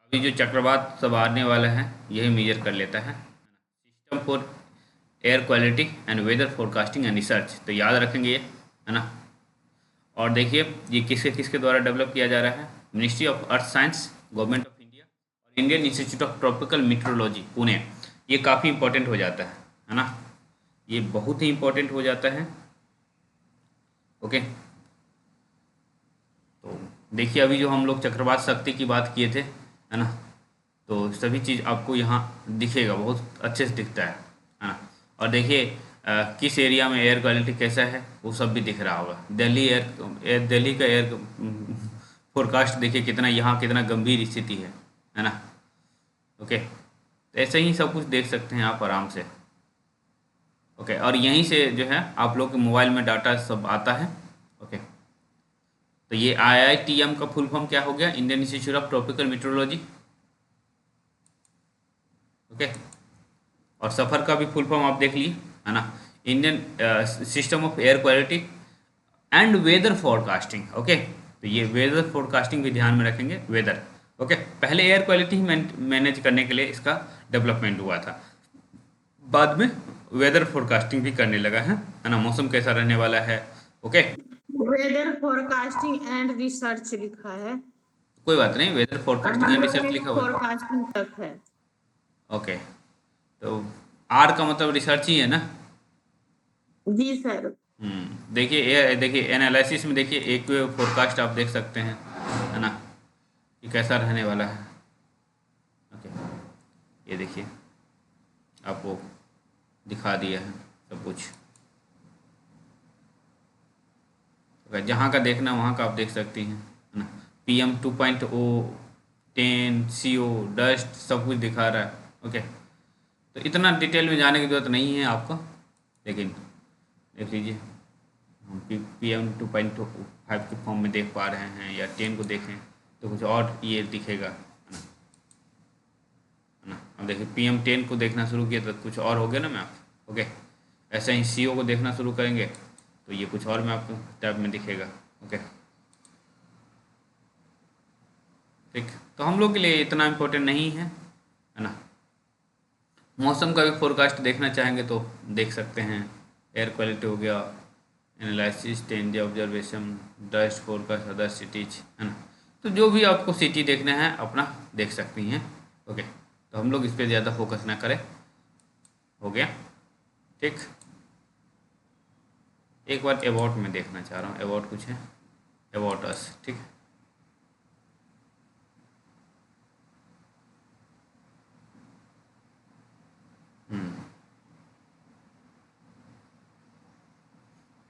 अभी जो चक्रवात सब आने वाला है, यही मेजर कर लेता है। System for air quality and weather forecasting and research, तो याद रखेंगे ये, है ना। और देखिए ये किसके किसके द्वारा डेवलप किया जा रहा है? Ministry of earth science, government of India, और Indian institute of tropical meteorology Pune. ये काफ़ी इंपॉर्टेंट हो जाता है ना, ये बहुत ही इंपॉर्टेंट हो जाता है। ओके, तो देखिए अभी जो हम लोग चक्रवात शक्ति की बात किए थे, है ना, तो सभी चीज़ आपको यहाँ दिखेगा, बहुत अच्छे से दिखता है ना। और देखिए किस एरिया में एयर क्वालिटी कैसा है, वो सब भी दिख रहा होगा। दिल्ली का एयर फोरकास्ट देखिए कितना, यहाँ कितना गंभीर स्थिति है ना। ओके, तो ऐसे ही सब कुछ देख सकते हैं आप आराम से। ओके, और यहीं से जो है आप लोग के मोबाइल में डाटा सब आता है। ओके, तो ये IITM का फुल फॉर्म क्या हो गया? Indian institute of tropical metrology. Okay, और सफ़र का भी फुल फॉर्म आप देख लिए, है ना? Indian system of air quality and weather forecasting. Okay, तो ये वेदर फोरकास्टिंग भी ध्यान में रखेंगे, वेदर। ओके, पहले एयर क्वालिटी ही मैनेज करने के लिए इसका डेवलपमेंट हुआ था, बाद में वेदर फोरकास्टिंग भी करने लगा है ना? मौसम कैसा रहने वाला है। Okay, weather forecasting and research लिखा है, कोई बात नहीं, वेदर फोरकास्टिंग एंड रिसर्च लिखा हुआ है। फोरकास्टिंग तक है। ओके, तो आर का मतलब रिसर्च ही है ना? जी सर। देखिए एनालिसिस में देखिए एक फोरकास्ट आप देख सकते हैं, है ना, कि कैसा रहने वाला है। ओके, ये देखिए आपको दिखा दिया है सब कुछ। अगर जहाँ का देखना वहाँ का आप देख सकती हैं, है ना? PM 2.0, 10, CO, डस्ट सब कुछ दिखा रहा है। ओके, तो इतना डिटेल में जाने की ज़रूरत नहीं है आपको, लेकिन देख लीजिए हम PM 2.5 के फॉर्म में देख पा रहे हैं, या 10 को देखें तो कुछ और ये दिखेगा, है ना? अब देखिए PM 10 को देखना शुरू किया तो कुछ और हो गया ना मैप। ओके, ऐसे ही CO को देखना शुरू करेंगे तो ये कुछ और मैप टैब में दिखेगा। ओके, ठीक, तो हम लोग के लिए इतना इम्पोर्टेंट नहीं है ना? मौसम का भी फोरकास्ट देखना चाहेंगे तो देख सकते हैं। एयर क्वालिटी हो गया, analysis, 10 day observation, dust forecast other cities, है ना? तो जो भी आपको सिटी देखना है अपना देख सकती हैं। ओके, तो हम लोग इस पर ज़्यादा फोकस ना करें। हो गया, ठीक। एक बार अबाउट में देखना चाह रहा हूँ, अबाउट कुछ है, अबाउट अस, ठीक है।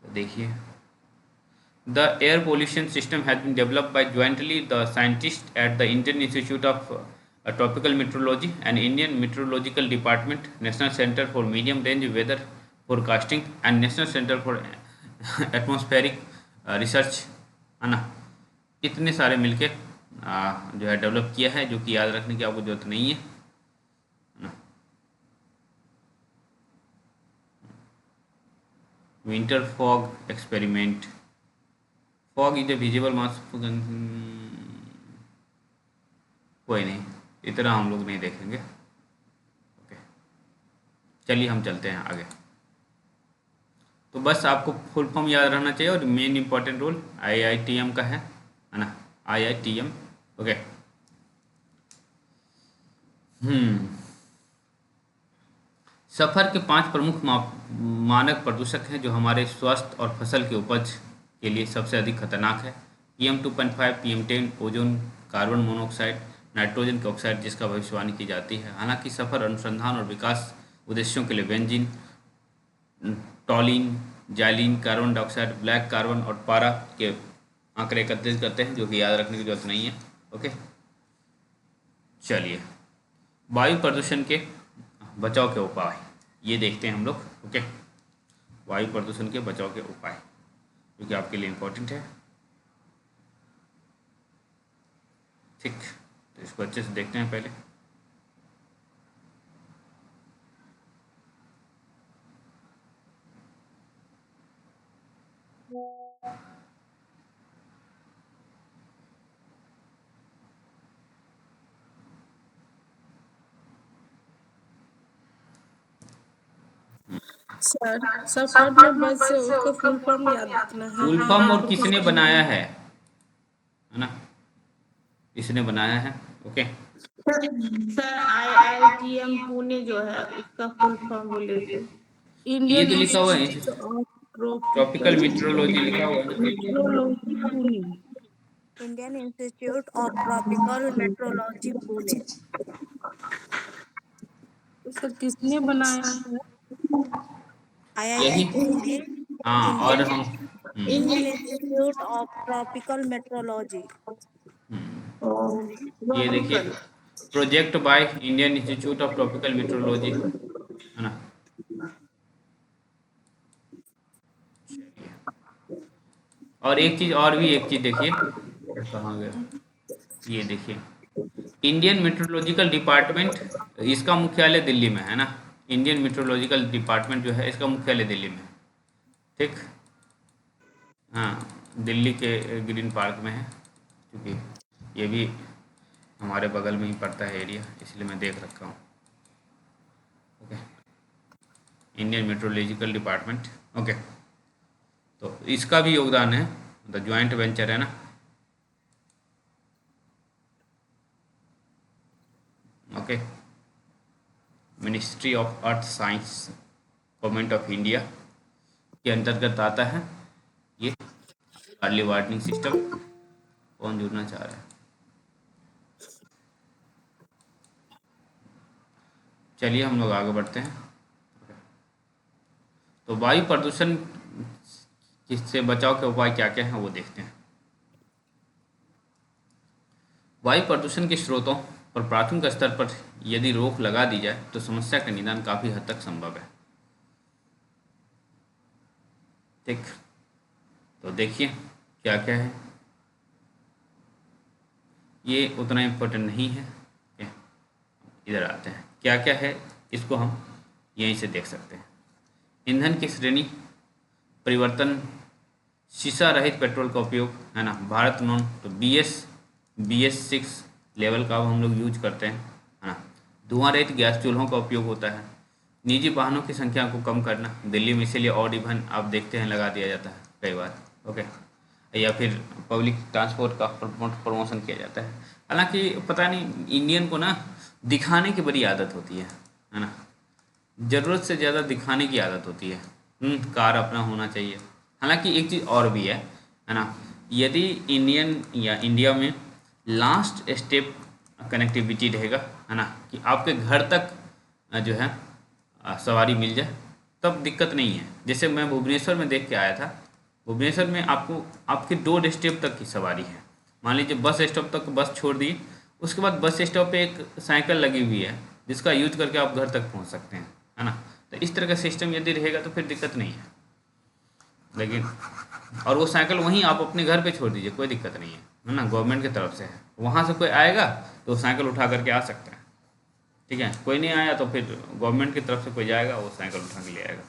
तो देखिए, the air pollution system has been developed by jointly the scientists at the Indian Institute of Tropical Meteorology and Indian Meteorological Department, National Center for Medium Range Weather Forecasting and National Center for Atmospheric Research, है ना? इतने सारे मिलके जो है develop किया है, जो कि याद रखने की आपको जरूरत नहीं है ना? Winter fog experiment, fog is a visible mass, कोई नहीं, इतना हम लोग नहीं देखेंगे। ओके, चलिए हम चलते हैं आगे। तो बस आपको फुल फॉर्म याद रहना चाहिए, और मेन इंपॉर्टेंट रोल IITM का है ना? IITM। ओके, सफ़र के 5 प्रमुख मानक प्रदूषक हैं जो हमारे स्वास्थ्य और फसल की उपज के लिए सबसे अधिक खतरनाक है। PM 2.5, PM 10, ozone, carbon monoxide, nitrogen के ऑक्साइड जिसका भविष्यवाणी की जाती है। हालांकि सफ़र अनुसंधान और विकास उद्देश्यों के लिए benzene, टॉलिन, xylene, carbon dioxide, black carbon और पारा के आंकड़े एकत्रित करते हैं, जो कि याद रखने की जरूरत नहीं है। ओके, चलिए वायु प्रदूषण के बचाव के उपाय ये देखते हैं हम लोग। ओके, वायु प्रदूषण के बचाव के उपाय, जो कि आपके लिए इम्पोर्टेंट है, ठीक। तो इसको अच्छे से देखते हैं पहले। सर सफर में बस से उसका फुल फॉर्म याद रखना है। फुल फॉर्म और किसने बनाया है ना? इसने बनाया है। ओके, सर IITM पुणे जो है उसका फुल फॉर्म बोले थे। ये इंडियन तो लिखा हुआ है, institute of tropical tropical meteorology लिखा हुआ है ना? Meteorology Pune. Indian institute of tropical meteorology Pune. तो सर किसने बनाया है? यही, IIT पुणे, हाँ। और इंडियन हम Indian institute of tropical meteorology. ये देखिए, project by Indian institute of tropical meteorology, है ना? चलिए, और एक चीज़ और भी, एक चीज़ देखिए, कहाँ गया, ये देखिए, इंडियन मेट्रोलॉजिकल डिपार्टमेंट, इसका मुख्यालय दिल्ली में है ना। इंडियन मेट्रोलॉजिकल डिपार्टमेंट जो है इसका मुख्यालय दिल्ली में है, ठीक। हाँ, दिल्ली के ग्रीन पार्क में है, क्योंकि ये भी हमारे बगल में ही पड़ता है एरिया, इसलिए मैं देख रखा हूँ। Okay, Indian meteorological department. Okay, तो इसका भी योगदान है, मतलब ज्वाइंट वेंचर है ना। Okay, ministry of earth science government of India के अंतर्गत आता है ये अर्ली वार्निंग सिस्टम। कौन जुड़ना चाह रहा है? चलिए हम लोग आगे बढ़ते हैं। तो वायु प्रदूषण से बचाव के उपाय क्या क्या हैं वो देखते हैं। वायु प्रदूषण के स्रोतों पर प्राथमिक स्तर पर यदि रोक लगा दी जाए तो समस्या का निदान काफ़ी हद तक संभव है, ठीक। तो देखिए क्या क्या है, ये उतना इम्पोर्टेंट नहीं है। इधर आते हैं, क्या क्या है इसको हम यहीं से देख सकते हैं। ईंधन की श्रेणी परिवर्तन, शीशा रहित पेट्रोल का उपयोग है ना, भारत नॉन, तो BS6 लेवल का अब हम लोग यूज करते हैं, है ना। धुआं रहित गैस चूल्हों का उपयोग होता है। निजी वाहनों की संख्या को कम करना, दिल्ली में इसीलिए ऑड इवन आप देखते हैं लगा दिया जाता है कई बार, ओके। या फिर पब्लिक ट्रांसपोर्ट का प्रमोशन किया जाता है। हालांकि पता नहीं इंडियन को ना दिखाने की बड़ी आदत होती है ना, ज़रूरत से ज़्यादा दिखाने की आदत होती है। कार अपना होना चाहिए। हालांकि एक चीज़ और भी है ना, यदि इंडिया में लास्ट स्टेप कनेक्टिविटी रहेगा, है ना, कि आपके घर तक जो है सवारी मिल जाए, तब दिक्कत नहीं है। जैसे मैं भुवनेश्वर में देख के आया था, भुवनेश्वर में आपको आपके डोर स्टेप तक की सवारी है। मान लीजिए बस स्टॉप तक बस छोड़ दी, उसके बाद बस स्टॉप पे एक साइकिल लगी हुई है जिसका यूज करके आप घर तक पहुंच सकते हैं, है ना। तो इस तरह का सिस्टम यदि रहेगा तो फिर दिक्कत नहीं है। लेकिन और वो साइकिल वहीं आप अपने घर पे छोड़ दीजिए, कोई दिक्कत नहीं है ना, गवर्नमेंट की तरफ से है। वहाँ से कोई आएगा तो साइकिल उठा करके आ सकता है, ठीक है। कोई नहीं आया तो फिर गवर्नमेंट की तरफ से कोई जाएगा, वो साइकिल उठा के ले आएगा,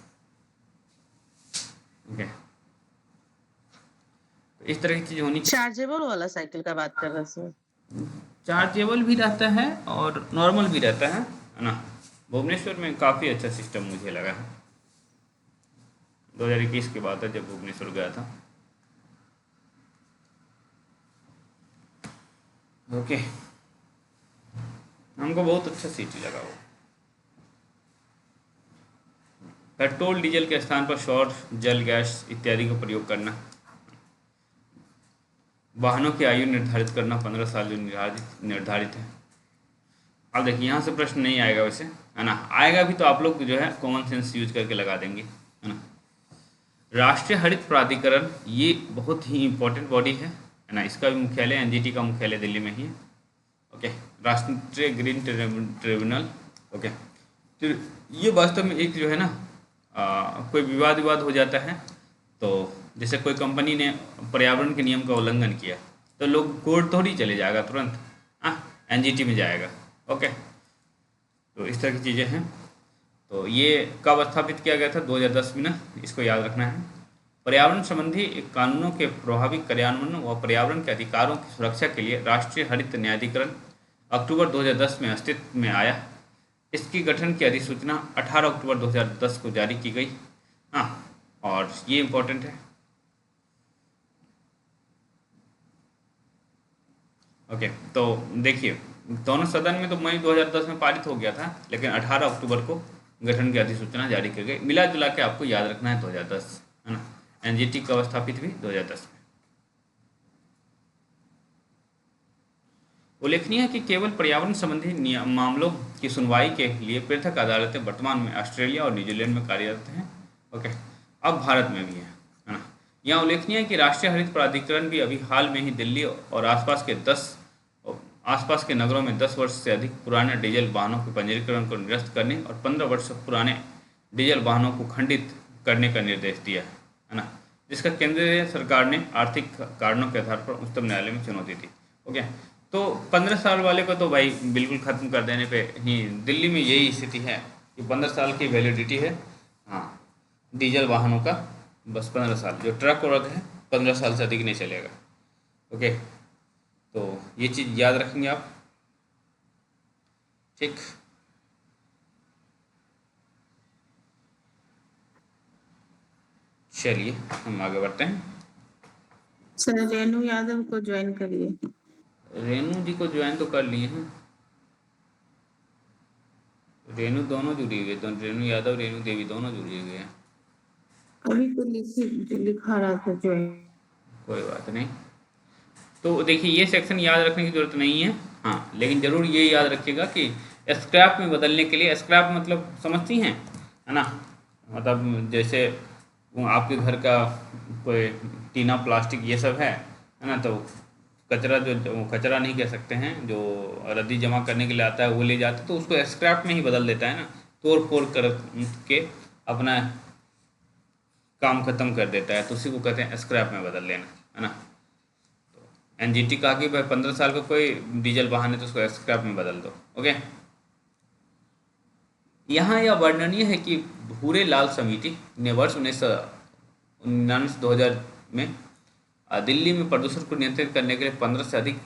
ओके। तो इस तरह की चीज़ होनी चाहिए। चार्जेबल वाला साइकिल का बात कर रहे हैं? चार्जेबल भी रहता है और नॉर्मल भी रहता है ना। भुवनेश्वर में काफ़ी अच्छा सिस्टम मुझे लगा है। 2021 की बात है जब भुवनेश्वर गया था, ओके। हमको बहुत अच्छा सिटी लगा वो। पेट्रोल डीजल के स्थान पर सौर जल गैस इत्यादि का प्रयोग करना। वाहनों की आयु निर्धारित करना 15 साल जो निर्धारित है। अब देखिए यहाँ से प्रश्न नहीं आएगा वैसे, है ना। आएगा भी तो आप लोग जो है कॉमन सेंस यूज करके लगा देंगे, है ना। राष्ट्रीय हरित प्राधिकरण ये बहुत ही इम्पोर्टेंट बॉडी है ना। इसका भी मुख्यालय NGT का मुख्यालय दिल्ली में ही है, ओके। राष्ट्रीय ग्रीन ट्रिब्यूनल, ओके। तो ये वास्तव में एक जो है ना कोई विवाद हो जाता है, तो जैसे कोई कंपनी ने पर्यावरण के नियम का उल्लंघन किया तो लोग कोर्ट थोड़ी चले जाएगा तुरंत, NGT में जाएगा, ओके। तो इस तरह की चीज़ें हैं। तो ये कब स्थापित किया गया था? 2010 में ना, इसको याद रखना है। पर्यावरण संबंधी कानूनों के प्रभावी कार्यान्वयन व पर्यावरण के अधिकारों की सुरक्षा के लिए राष्ट्रीय हरित न्यायाधिकरण अक्टूबर 2010 में अस्तित्व में आया। इसकी गठन की अधिसूचना 18 अक्टूबर 2010 को जारी की गई। और ये इम्पोर्टेंट है, ओके। तो देखिए दोनों सदन में तो मई 2010 में पारित हो गया था, लेकिन 18 अक्टूबर को गठन की अधिसूचना जारी की गई। मिला जुला के आपको याद रखना है 2010, है ना। NGT कब स्थापित हुई? 2010 में। उल्लेखनीय है कि केवल पर्यावरण संबंधी मामलों की सुनवाई के लिए पृथक अदालतें वर्तमान में ऑस्ट्रेलिया और न्यूजीलैंड में कार्यरत हैं, ओके। अब भारत में भी है ना। यहाँ उल्लेखनीय है कि राष्ट्रीय हरित प्राधिकरण भी अभी हाल में ही दिल्ली और आसपास के नगरों में 10 वर्ष से अधिक पुराने डीजल वाहनों के पंजीकरण को निरस्त करने और 15 वर्ष पुराने डीजल वाहनों को खंडित करने का निर्देश दिया है ना। जिसका केंद्रीय सरकार ने आर्थिक कारणों के आधार पर उच्चतम न्यायालय में चुनौती दी। ओके, तो 15 साल वाले को तो भाई बिल्कुल ख़त्म कर देने पे ही दिल्ली में यही स्थिति है कि 15 साल की वैलिडिटी है। हाँ, डीजल वाहनों का बस 15 साल, जो ट्रक और है 15 साल से अधिक नहीं चलेगा। ओके, तो ये चीज़ याद रखेंगे आप। ठीक, चलिए हम आगे बढ़ते हैं। सर रेणु यादव को ज्वाइन करिए। रेणु जी को ज्वाइन तो कर लिए हैं, रेणु दोनों जुड़ी हुई है, दोनों रेणु यादव रेणु देवी दोनों जुड़ी हुई हैं। अभी तो लिखा रहा था ज्वाइन। कोई बात नहीं। तो देखिए ये सेक्शन याद रखने की ज़रूरत नहीं है। हाँ, लेकिन ज़रूर ये याद रखिएगा कि स्क्रैप में बदलने के लिए, स्क्रैप मतलब समझती हैं, है ना, मतलब जैसे वो आपके घर का कोई टीना प्लास्टिक ये सब है ना, तो कचरा जो कचरा नहीं कह सकते हैं, जो रद्दी जमा करने के लिए आता है वो ले जाते, तो उसको स्क्रैप में ही बदल देता है ना, तोड़ फोड़ कर के अपना काम खत्म कर देता है, तो उसी को कहते हैं स्क्रैप में बदल लेना, है ना। एनजीटी कहा कि भाई 15 साल का कोई डीजल वाहन है तो उसको स्क्रैप में बदल दो। ओके, यहाँ यह वर्णनीय है कि भूरे लाल समिति ने वर्ष 1999-2000 में दिल्ली में प्रदूषण को नियंत्रित करने के लिए 15 से अधिक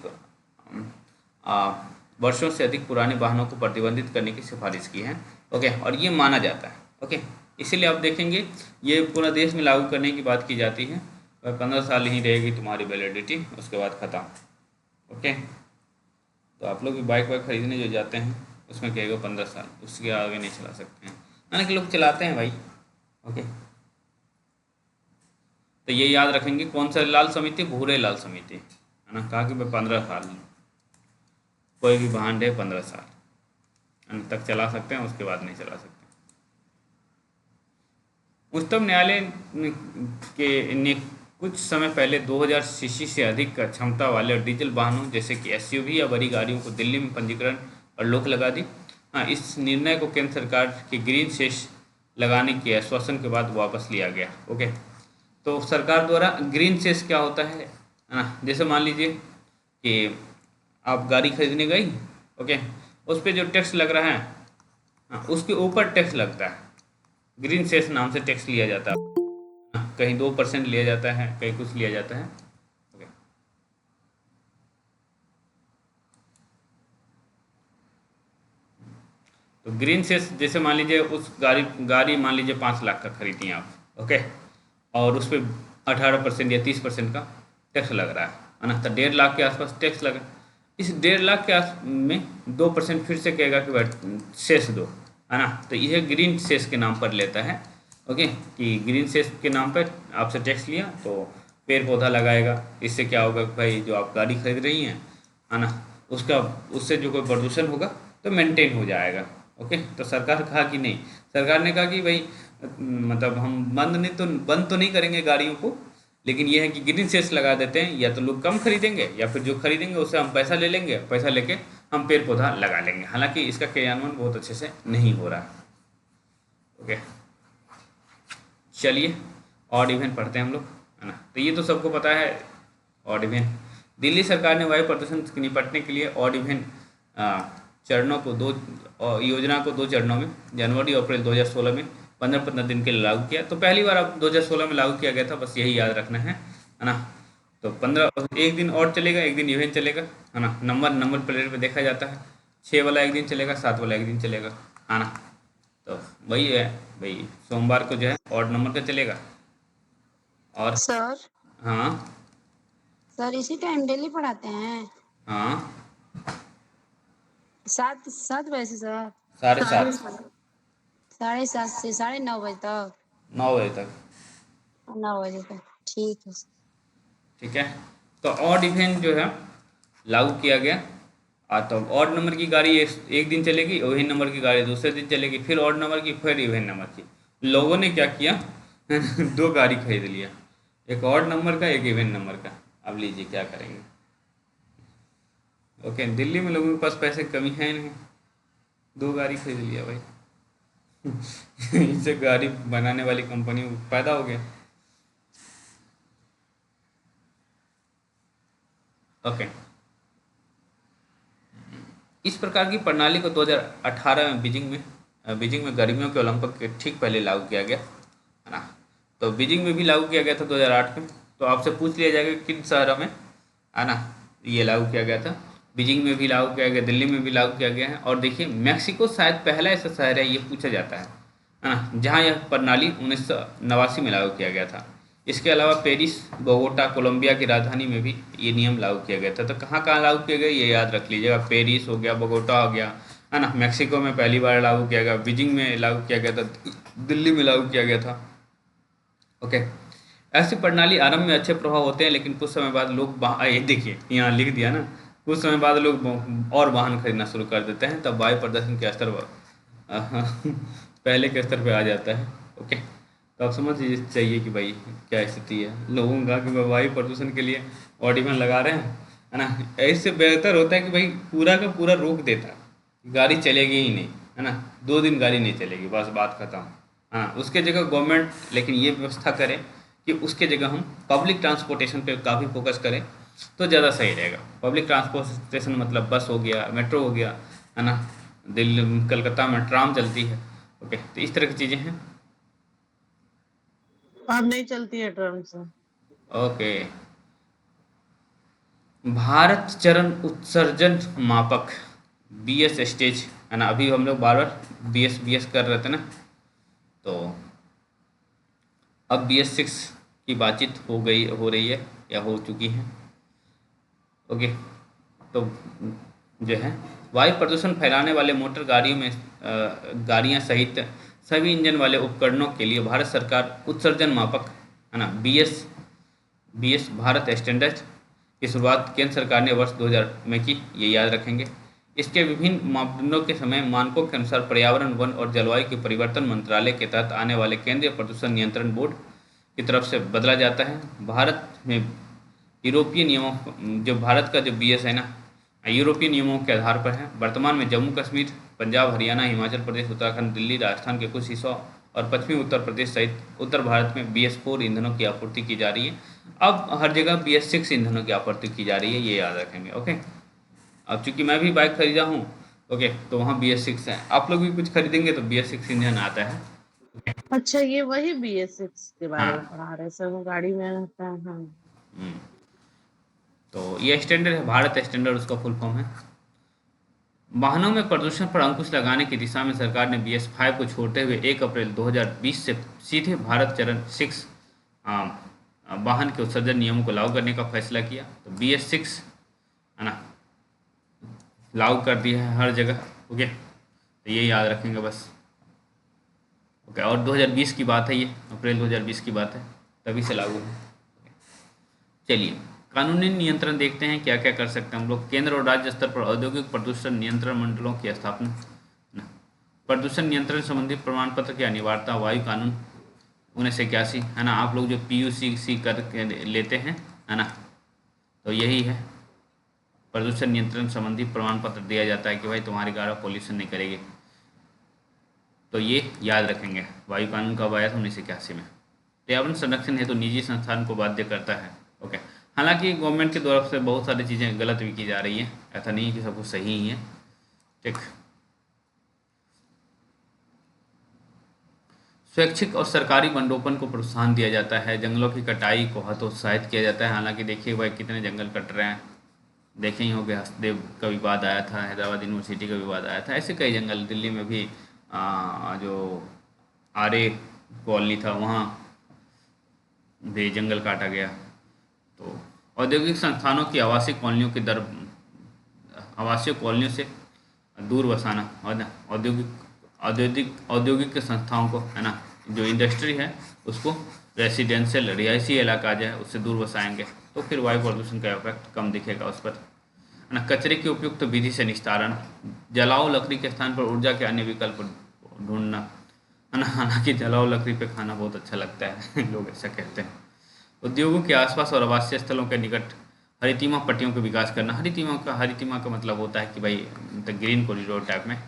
वर्षों से अधिक पुराने वाहनों को प्रतिबंधित करने की सिफारिश की है। ओके, और ये माना जाता है। ओके, इसीलिए आप देखेंगे ये पूरा देश में लागू करने की बात की जाती है, 15 साल ही रहेगी तुम्हारी वैलिडिटी, उसके बाद ख़त्म। ओके, तो आप लोग भी बाइक वाइक खरीदने जो जाते हैं उसमें कहेगा 15 साल, उसके आगे नहीं चला सकते हैं, यानी कि लोग चलाते हैं भाई। ओके, तो ये याद रखेंगे, कौन सा लाल समिति, भूरे लाल समिति, है ना, कहा कि भाई 15 साल कोई भी वाहन है 15 साल तक चला सकते हैं, उसके बाद नहीं चला सकते। उच्चतम न्यायालय ने कुछ समय पहले 2000 सीसी से अधिक क्षमता वाले डीजल वाहनों जैसे कि एसयूवी या बड़ी गाड़ियों को दिल्ली में पंजीकरण और रोक लगा दी। हाँ, इस निर्णय को केंद्र सरकार के ग्रीन सेस लगाने के आश्वासन के बाद वापस लिया गया। ओके, तो सरकार द्वारा ग्रीन सेस क्या होता है ना, जैसे मान लीजिए कि आप गाड़ी खरीदने गई, ओके, उस पर जो टैक्स लग रहा है, हाँ, उसके ऊपर टैक्स लगता है, ग्रीन सेस नाम से टैक्स लिया जाता है। कहीं 2% लिया जाता है, कहीं कुछ लिया जाता है। ओके, तो ग्रीन सेस जैसे मान लीजिए उस गाड़ी मान लीजिए 5 लाख का खरीदी आप, ओके, और उस पर 18% या 30% का टैक्स लग रहा है ना, तो 1.5 लाख के आसपास टैक्स लगा। इस 1.5 लाख के आस में 2% फिर से कहेगा कि भाई सेस दो, है ना, तो यह ग्रीन सेस के नाम पर लेता है। ओके, कि ग्रीन सेस के नाम पर आपसे टैक्स लिया तो पेड़ पौधा लगाएगा, इससे क्या होगा भाई, जो आप गाड़ी खरीद रही हैं, है ना, उससे जो कोई प्रदूषण होगा तो मेंटेन हो जाएगा। ओके, तो सरकार कहा कि नहीं, सरकार ने कहा कि भाई मतलब हम बंद तो नहीं करेंगे गाड़ियों को, लेकिन ये है कि ग्रीन सेस लगा देते हैं, या तो लोग कम खरीदेंगे या फिर जो खरीदेंगे उससे हम पैसा ले लेंगे, पैसा लेके हम पेड़ पौधा लगा लेंगे। हालांकि इसका क्रियान्वयन बहुत अच्छे से नहीं हो रहा है। ओके, चलिए ऑड इवन पढ़ते हैं हम लोग, है ना। तो ये तो सबको पता है ऑड इवन। दिल्ली सरकार ने वायु प्रदूषण से निपटने के लिए ऑड इवन योजना को 2 चरणों में जनवरी और अप्रैल 2016 में 15-15 दिन के लिए लागू किया। तो पहली बार अब 2016 में लागू किया गया था, बस यही याद रखना है ना। तो 1 दिन और चलेगा, 1 दिन इवेंट चलेगा, है ना। नंबर प्लेट पे देखा जाता है, 6 वाला 1 दिन चलेगा, 7 वाला 1 दिन चलेगा, है ना। तो वही है भाई, सोमवार को जो है ऑड नंबर का चलेगा। और सर हाँ सर इसी टाइम डेली पढ़ाते हैं हाँ, 7 बजे से सर 7:30 7:30 से 9:30 बजे तक 9 बजे तक। 9 बजे तक ठीक है सर। ठीक है, तो ऑड इवेंट जो है लागू किया गया। तो ऑड नंबर की गाड़ी एक दिन चलेगी, इवेंट नंबर की गाड़ी दूसरे दिन चलेगी, फिर ऑड नंबर की, फिर इवेंट नंबर की। लोगों ने क्या किया 2 गाड़ी खरीद लिया, एक ऑड नंबर का, एक इवेंट नंबर का। अब लीजिए क्या करेंगे। ओके, दिल्ली में लोगों के पास पैसे कमी है नहीं, 2 गाड़ी खरीद लिया भाई। इससे गाड़ी बनाने वाली कंपनी को फायदा हो गया। ओके। इस प्रकार की प्रणाली को 2018 में बीजिंग में गर्मियों के ओलंपिक के ठीक पहले लागू किया गया, है ना। तो बीजिंग में भी लागू किया गया था 2008 में। तो आपसे पूछ लिया जाएगा किन शहरों में, है ना, ये लागू किया गया था। बीजिंग में भी लागू किया गया, दिल्ली में भी लागू किया गया है। और देखिए मैक्सिको शायद पहला ऐसा शहर है, ये पूछा जाता है ना, जहाँ यह प्रणाली 1989 में लागू किया गया था। इसके अलावा पेरिस, बोगोटा, कोलंबिया की राजधानी में भी ये नियम लागू किया गया था। तो कहाँ कहाँ लागू किया गया ये याद रख लीजिएगा। पेरिस हो गया, बोगोटा हो गया, है ना, मैक्सिको में पहली बार लागू किया गया, बीजिंग में लागू किया गया था, दिल्ली में लागू किया गया था। ओके। ऐसी प्रणाली आरंभ में अच्छे प्रभाव होते हैं, लेकिन कुछ समय बाद लोग ये देखिए यहाँ लिख दिया ना, कुछ समय बाद लोग और वाहन खरीदना शुरू कर देते हैं, तब वायु प्रदूषण के स्तर पहले के स्तर पे आ जाता है। ओके। तो आप समझ लीजिए चाहिए कि भाई क्या स्थिति है लोगों का, कि वायु प्रदूषण के लिए ऑडिबन लगा रहे हैं, है ना। इससे बेहतर होता है कि भाई पूरा का पूरा रोक देता, गाड़ी चलेगी ही नहीं, है ना, 2 दिन गाड़ी नहीं चलेगी, बस बात खत्म। हाँ, उसके जगह गवर्नमेंट लेकिन ये व्यवस्था करे कि उसके जगह हम पब्लिक ट्रांसपोर्टेशन पे काफ़ी फोकस करें तो ज़्यादा सही रहेगा। पब्लिक ट्रांसपोर्टेशन मतलब बस हो गया, मेट्रो हो गया, है ना, दिल्ली कलकत्ता में ट्राम चलती है। ओके। तो इस तरह की चीज़ें हैं। अब नहीं चलती है ट्रेन से। ओके। भारत चरण उत्सर्जन मापक, बीएस स्टेज, है ना। अभी हम लोग बार बार बीएस कर रहे थे ना, तो अब BS6 की बातचीत हो रही है या हो चुकी है। ओके। तो जो है वायु प्रदूषण फैलाने वाले मोटर गाड़ियों में गाड़ियां सहित सभी इंजन वाले उपकरणों के लिए भारत सरकार उत्सर्जन मापक, है ना, बीएस भारत स्टैंडर्ड की शुरुआत केंद्र सरकार ने वर्ष 2000 में की, ये याद रखेंगे। इसके विभिन्न मापदंडों के समय मानकों के अनुसार पर्यावरण, वन और जलवायु के परिवर्तन मंत्रालय के तहत आने वाले केंद्रीय प्रदूषण नियंत्रण बोर्ड की तरफ से बदला जाता है। भारत में यूरोपीय नियमों, जो भारत का जो बीएस है ना, यूरोपीय नियमों के आधार पर है। वर्तमान में जम्मू कश्मीर, पंजाब, हरियाणा, हिमाचल प्रदेश, उत्तराखंड, दिल्ली, राजस्थान के कुछ हिस्सों और पश्चिमी उत्तर प्रदेश सहित उत्तर भारत में BS4 ईंधनों की आपूर्ति की जा रही है। अब हर जगह BS6 ईंधनों की आपूर्ति की जा रही है, ये याद रखेंगे। ओके। अब चूंकि मैं भी बाइक खरीदा हूँ, ओके, तो वहाँ BS6 है। आप लोग भी कुछ खरीदेंगे तो BS6 ईंधन आता है। अच्छा, ये वही BS6 के बारे में हाँ। पढ़ा रहे सब, वो गाड़ी में रहता है। हाँ। हम्म, तो ये स्टैंडर्ड है, भारत स्टैंडर्ड उसका फुल फॉर्म है। वाहनों में प्रदूषण पर अंकुश लगाने की दिशा में सरकार ने BS5 को छोड़ते हुए 1 अप्रैल 2020 से सीधे भारत चरण 6 वाहन के उत्सर्जन नियमों को लागू करने का फैसला किया। तो BS6, है ना, लागू कर दिया है हर जगह। ओके। तो ये याद रखेंगे बस। ओके। और 2020 की बात है, ये अप्रैल 2020 की बात है, तभी से लागू है। चलिए कानूनी नियंत्रण देखते हैं क्या क्या कर सकते हैं हम लोग। केंद्र और राज्य स्तर पर औद्योगिक प्रदूषण नियंत्रण मंडलों की स्थापना, प्रदूषण नियंत्रण संबंधी प्रमाण पत्र की अनिवार्यता, वायु कानून 1981, है ना। आप लोग जो PUC कर लेते हैं, है ना, तो यही है, प्रदूषण नियंत्रण संबंधी प्रमाण पत्र दिया जाता है कि भाई तुम्हारी गाड़ी पॉल्यूशन नहीं करेगी। तो ये याद रखेंगे। वायु कानून कब आया था? 1981 में। पर्यावरण संरक्षण हेतु निजी संस्थान को बाध्य करता है। ओके। हालांकि गवर्नमेंट की तरफ से बहुत सारी चीज़ें गलत भी की जा रही हैं, ऐसा नहीं कि सब कुछ सही ही है। ठीक। स्वैच्छिक और सरकारी वनरोपण को प्रोत्साहन दिया जाता है। जंगलों की कटाई को हतोत्साहित किया जाता है। हालांकि देखिए भाई कितने जंगल कट रहे हैं, देखे ही होंगे, हसदेव का विवाद आया था, हैदराबाद यूनिवर्सिटी का विवाद आया था, ऐसे कई जंगल। दिल्ली में भी जो आरे कॉलोनी था वहाँ भी जंगल काटा गया। तो औद्योगिक संस्थानों की आवासीय कॉलोनियों से दूर बसाना, और ना औद्योगिक संस्थाओं को, है ना, जो इंडस्ट्री है उसको रेसिडेंशियल रिहायशी इलाका जो है उससे दूर बसाएंगे तो फिर वायु प्रदूषण का इफेक्ट कम दिखेगा उस पर, है ना। कचरे की उपयुक्त विधि से निस्तारण, जलाओ लकड़ी के स्थान पर ऊर्जा के अन्य विकल्प ढूंढना, है ना। हालांकि जलाओ लकड़ी पे खाना बहुत अच्छा लगता है लोग ऐसा कहते हैं। उद्योगों के आसपास और आवासीय स्थलों के निकट हरितिमा पट्टियों का विकास करना। हरितिमा का मतलब होता है कि भाई मतलब ग्रीन कॉरिडोर टाइप में।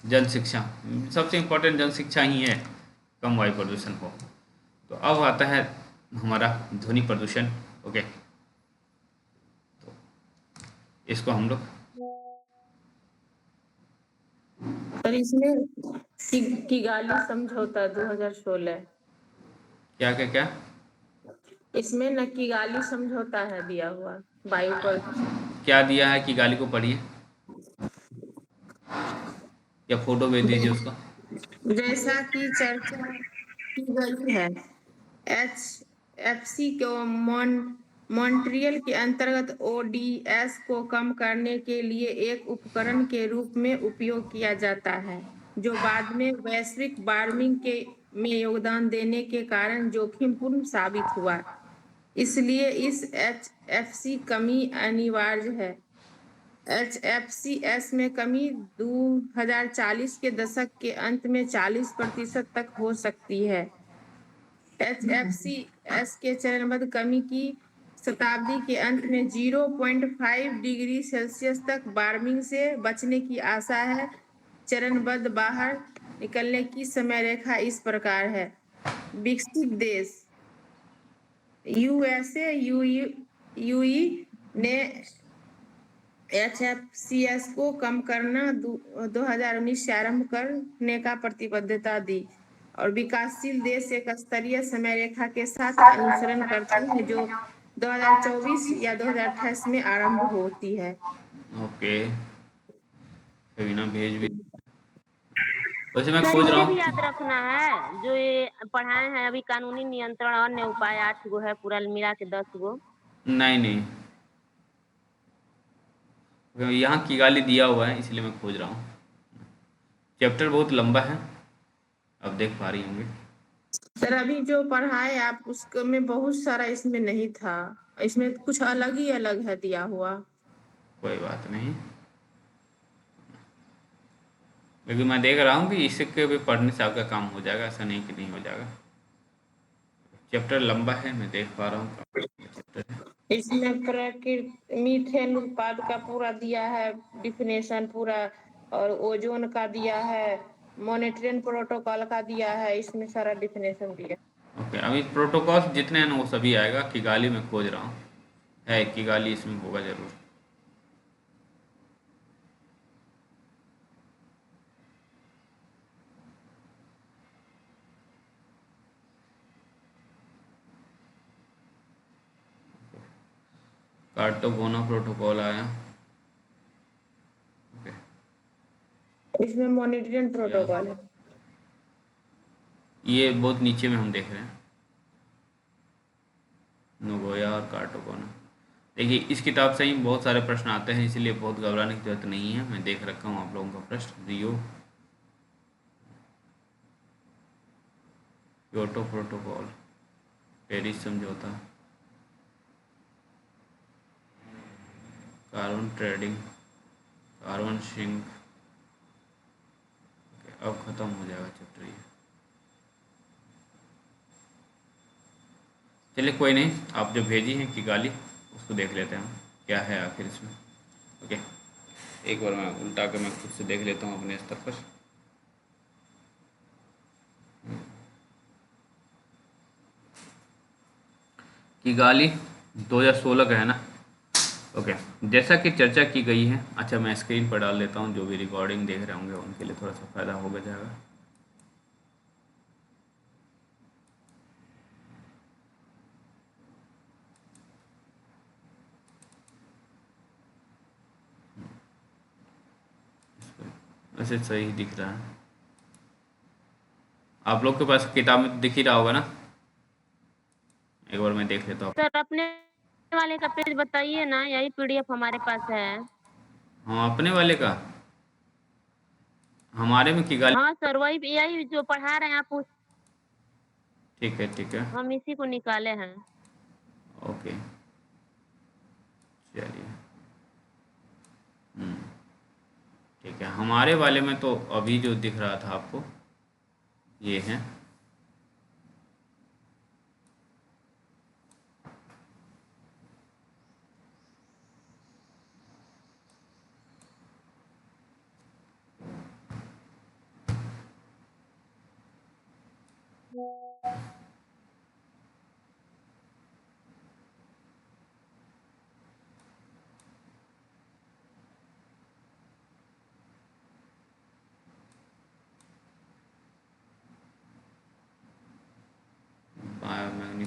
जन शिक्षा, सबसे इम्पोर्टेंट जन शिक्षा ही है, कम वायु प्रदूषण हो। तो अब आता है हमारा ध्वनि प्रदूषण। ओके। तो इसको हम लोग सर इसमें किगाली समझौता 2016, क्या क्या क्या इसमें न किगाली समझौता है दिया हुआ वायु प्रदूषण। क्या दिया है कि गाली को पढ़िए या फोटो भेज दीजिए उसका। जैसा कि चर्चा की गई है, एचएफसी को मॉन्ट्रियल के अंतर्गत ओडीएस को कम करने के लिए एक उपकरण के रूप में उपयोग किया जाता है, जो बाद में वैश्विक वार्मिंग के में योगदान देने के कारण जोखिमपूर्ण साबित हुआ। इसलिए इस एचएफसी कमी अनिवार्य है। एचएफसीएस में कमी 2040 के दशक के अंत में 40% तक हो सकती है। एचएफसीएस के चरणबद्ध कमी की शताब्दी के अंत में 0.5 डिग्री सेल्सियस तक वार्मिंग से बचने की आशा है। चरणबद्ध बाहर निकलने की समय रेखा इस प्रकार है। विकसित देश यूएसए यूई ने एचएफसीएस को कम करना 2019 से आरंभ करने का प्रतिबद्धता दी, और विकासशील देश एक स्तरीय समय रेखा के साथ अनुसरण करते हैं जो 2024 या 2028 में आरंभ होती है। ओके, कभी भेज भी। वैसे मैं सर खोज रहा ये भी हूँ। याद रखना है जो ये पढ़ाए हैं अभी, कानूनी नियंत्रण अन्य उपाय 8 गो है, पूरा मिला के 10 गो। नहीं नहीं, यहाँ किगाली दिया हुआ है इसलिए मैं खोज रहा हूँ। चैप्टर बहुत लंबा है, अब देख पा रही होंगे। सर अभी जो पढ़ाए आप उसके में बहुत सारा इसमें नहीं था, इसमें कुछ अलग ही अलग है दिया हुआ। कोई बात नहीं, लेकिन मैं देख रहा हूँ कि इसके भी पढ़ने से आपका काम हो जाएगा, ऐसा नहीं कि नहीं हो जाएगा। चैप्टर लंबा है, मैं देख पा रहा हूँ चैप्टर है। इसमें प्रकृति मीथेन उत्पाद का पूरा दिया है डिफिनेशन पूरा, और ओजोन का दिया है, मॉनिटरिंग प्रोटोकॉल का दिया है, इसमें सारा डिफिनेशन दिया। ओके, अभी प्रोटोकॉल जितने हैं ना वो सभी आएगा। किगाली में खोज रहा हूँ, है किगाली इसमें होगा ज़रूर। कार्टागोना प्रोटोकॉल आया। ओके, इसमें मॉनिटरिंग प्रोटोकॉल है। ये बहुत नीचे में हम देख रहे हैं, नोगोया और कार्टागोना। देखिए इस किताब से ही बहुत सारे प्रश्न आते हैं, इसलिए बहुत घबराने की जरूरत नहीं है। मैं देख रखा हूँ आप लोगों का प्रश्न। रियो, क्योटो प्रोटोकॉल, पेरिस समझौता, कार्बन ट्रेडिंग, कार्बन सिंक। अब खत्म हो जाएगा चैप्टर ये। चलिए कोई नहीं, आप जो भेजी हैं किगाली उसको देख लेते हैं हम क्या है आखिर इसमें। ओके, एक बार मैं उल्टा के मैं खुद से देख लेता हूँ अपने स्तर पर। किगाली 2016 का है ना। ओके, जैसा कि चर्चा की गई है। अच्छा, मैं स्क्रीन पर डाल देता हूँ, जो भी रिकॉर्डिंग देख रहे होंगे उनके लिए थोड़ा सा फ़ायदा होगा जाएगा। वैसे सही दिख रहा है, आप लोग के पास किताब में दिख ही रहा होगा ना। एक बार मैं देख लेता हूँ। सर अपने वाले का पेज बताइए ना, यही पीडीएफ हमारे पास है। हाँ, अपने वाले का हमारे में किगाली। हाँ सर, वही यही जो पढ़ा रहे हैं आप ठीक है ठीक है, हम इसी को निकाले हैं। ओके चलिए। ठीक है, हमारे वाले में तो अभी जो दिख रहा था आपको ये है।